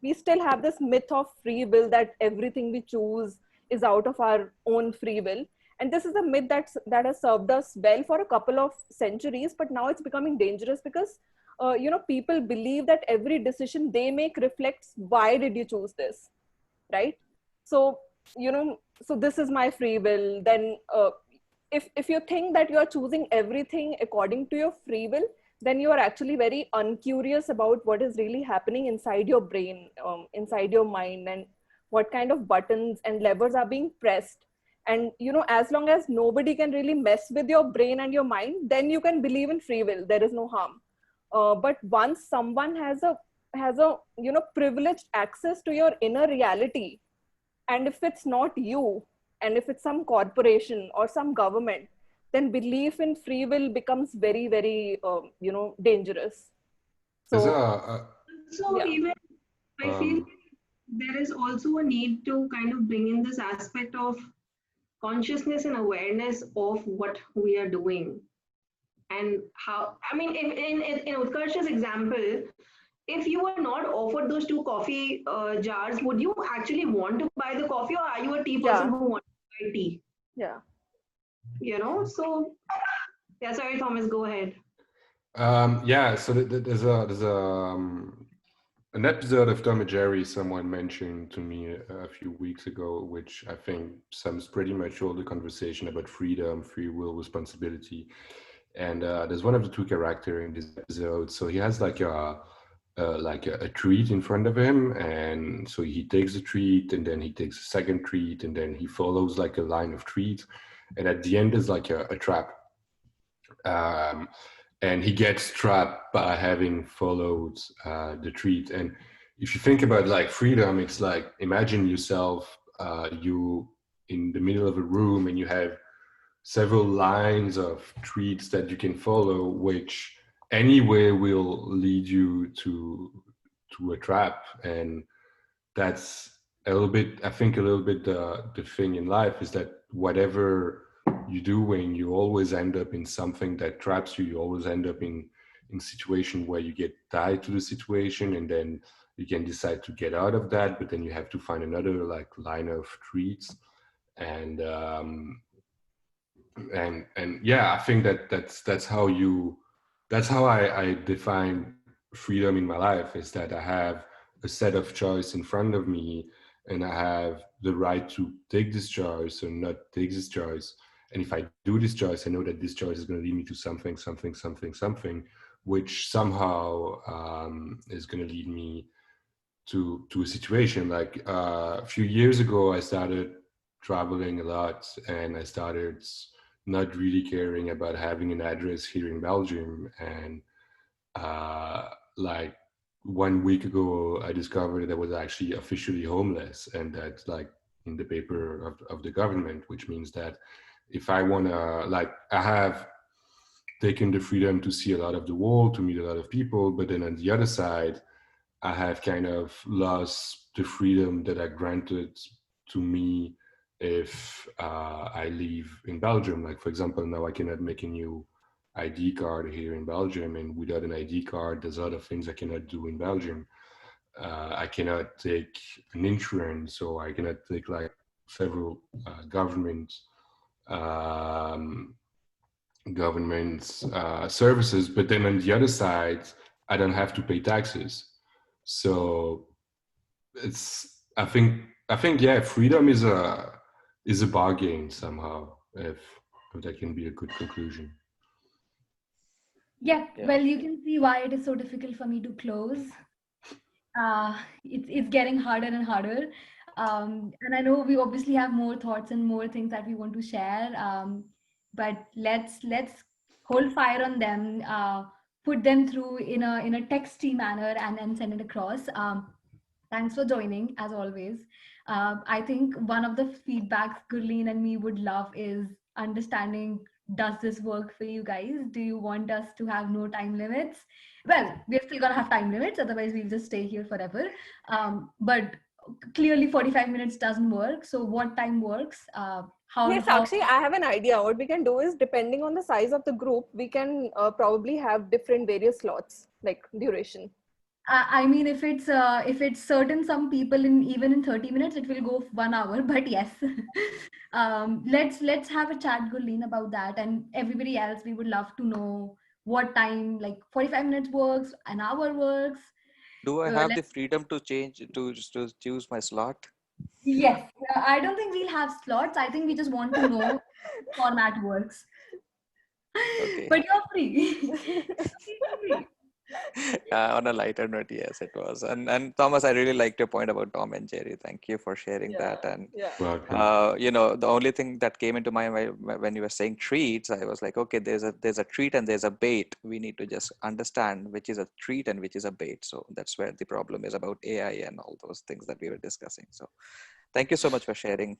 we still have this myth of free will, that everything we choose is out of our own free will. And this is a myth that has served us well for a couple of centuries, but now it's becoming dangerous because people believe that every decision they make reflects why did you choose this, right? So so this is my free will. Then if you think that you are choosing everything according to your free will, then you are actually very uncurious about what is really happening inside your brain, inside your mind, and what kind of buttons and levers are being pressed. And as long as nobody can really mess with your brain and your mind, then you can believe in free will. There is no harm. But once someone has a privileged access to your inner reality, and if it's not you, and if it's some corporation or some government, then belief in free will becomes very, very dangerous. So So yeah. even I feel there is also a need to kind of bring in this aspect of consciousness and awareness of what we are doing and how. I mean, in Utkarsh's example, if you were not offered those 2 coffee jars, would you actually want to buy the coffee, or are you a tea person who wants to buy tea? Yeah. So yeah, sorry, Thomas, go ahead. Yeah, so there's an episode of Tom and Jerry someone mentioned to me a few weeks ago, which I think sums pretty much all the conversation about freedom, free will, responsibility. And there's one of the 2 characters in this episode. So he has like a treat in front of him, and so he takes the treat, and then he takes a second treat, and then he follows like a line of treats, and at the end is like a trap. And he gets trapped by having followed the treat. And if you think about like freedom, it's like, imagine yourself, you in the middle of a room, and you have several lines of treats that you can follow, which anyway will lead you to a trap. And that's a little bit, I think, a little bit the thing in life is that whatever you do, when you always end up in something that traps you, you always end up in situation where you get tied to the situation, and then you can decide to get out of that, but then you have to find another like line of treats. And yeah, I think that's how I define freedom in my life, is that I have a set of choice in front of me, and I have the right to take this choice or not take this choice. And if I do this choice, I know that this choice is going to lead me to something, which somehow is going to lead me to a situation. Like a few years ago, I started traveling a lot, and I started not really caring about having an address here in Belgium. And like 1 week ago, I discovered that I was actually officially homeless, and that's like in the paper of the government, which means that if I want to, like, I have taken the freedom to see a lot of the world, to meet a lot of people, but then on the other side, I have kind of lost the freedom that I granted to me if I live in Belgium. Like, for example, now I cannot make a new ID card here in Belgium, and without an ID card, there's other things I cannot do in Belgium. I cannot take an insurance, so I cannot take like several government services. But then on the other side, I don't have to pay taxes. So it's, I think, yeah, freedom is a bargain somehow, if that can be a good conclusion. Yeah, well, you can see why it is so difficult for me to close. It's getting harder and harder. And I know we obviously have more thoughts and more things that we want to share. But let's hold fire on them, put them through in a texty manner, and then send it across. Thanks for joining, as always. I think one of the feedbacks Gurleen and me would love is understanding, does this work for you guys? Do you want us to have no time limits? Well, we're still gonna have time limits, otherwise we'll just stay here forever. But clearly 45 minutes doesn't work. So what time works? Yes, actually, I have an idea. What we can do is, depending on the size of the group, we can probably have different various slots, like duration. I mean, if it's certain some people even in 30 minutes, it will go 1 hour. But yes, let's have a chat, Gurleen, about that, and everybody else. We would love to know what time, like 45 minutes works, an hour works. Do I have the freedom to change to choose my slot? Yes, I don't think we'll have slots. I think we just want to know how the format works. Okay. But you're free. On a lighter note, yes, it was. And Thomas, I really liked your point about Tom and Jerry. Thank you for sharing that. And you know, the only thing that came into my mind when you were saying treats, I was like, okay, there's a treat and there's a bait. We need to just understand which is a treat and which is a bait. So that's where the problem is about AI and all those things that we were discussing. So thank you so much for sharing.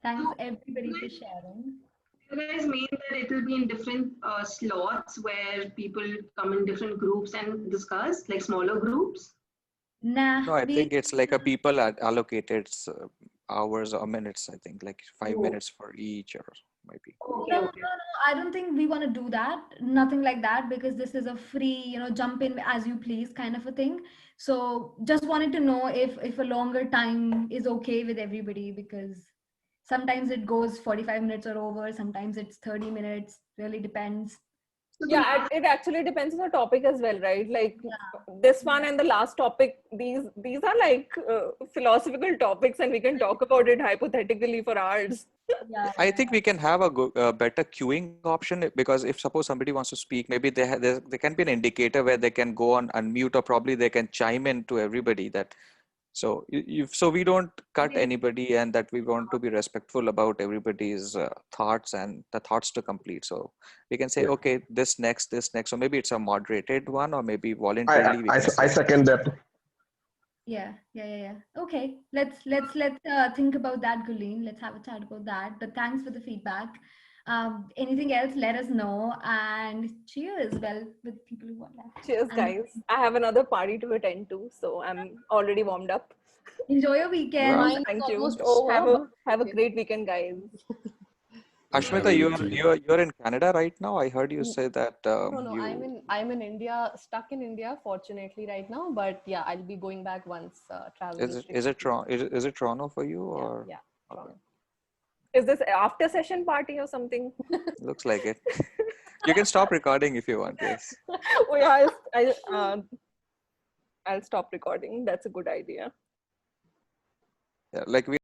Thanks everybody for sharing. You guys mean that it will be in different slots where people come in different groups and discuss, like smaller groups? Nah. No, I think it's like a people allocated hours or minutes. I think like 5 minutes for each, or maybe. No, I don't think we want to do that. Nothing like that, because this is a free, jump in as you please kind of a thing. So just wanted to know if a longer time is okay with everybody, because sometimes it goes 45 minutes or over, sometimes it's 30 minutes, really depends. Yeah, it actually depends on the topic as well, right? Like this one and the last topic, these are like philosophical topics, and we can talk about it hypothetically for hours. I think we can have a better queuing option, because if suppose somebody wants to speak, maybe there can be an indicator where they can go on unmute, or probably they can chime in to everybody. That so we don't cut anybody, and that we want to be respectful about everybody's thoughts and the thoughts to complete. So we can say, okay, this next. So maybe it's a moderated one, or maybe voluntarily. I second that. Yeah. Okay, let's think about that, Gurleen. Let's have a chat about that. But thanks for the feedback. Anything else, let us know, and cheers. Well, with people who want left. Cheers, guys. I have another party to attend to, so I'm already warmed up. Enjoy your weekend. Thank you. Have a great weekend, guys. Ashmita, you're in Canada right now. I heard you say that. No, I'm in India, stuck in India, fortunately right now. But yeah, I'll be going back once travel. Is it Toronto for you, or? Yeah. Toronto. Is this after session party or something? Looks like it. You can stop recording if you want. Yes. Oh yeah, I'll stop recording. That's a good idea. Yeah, like we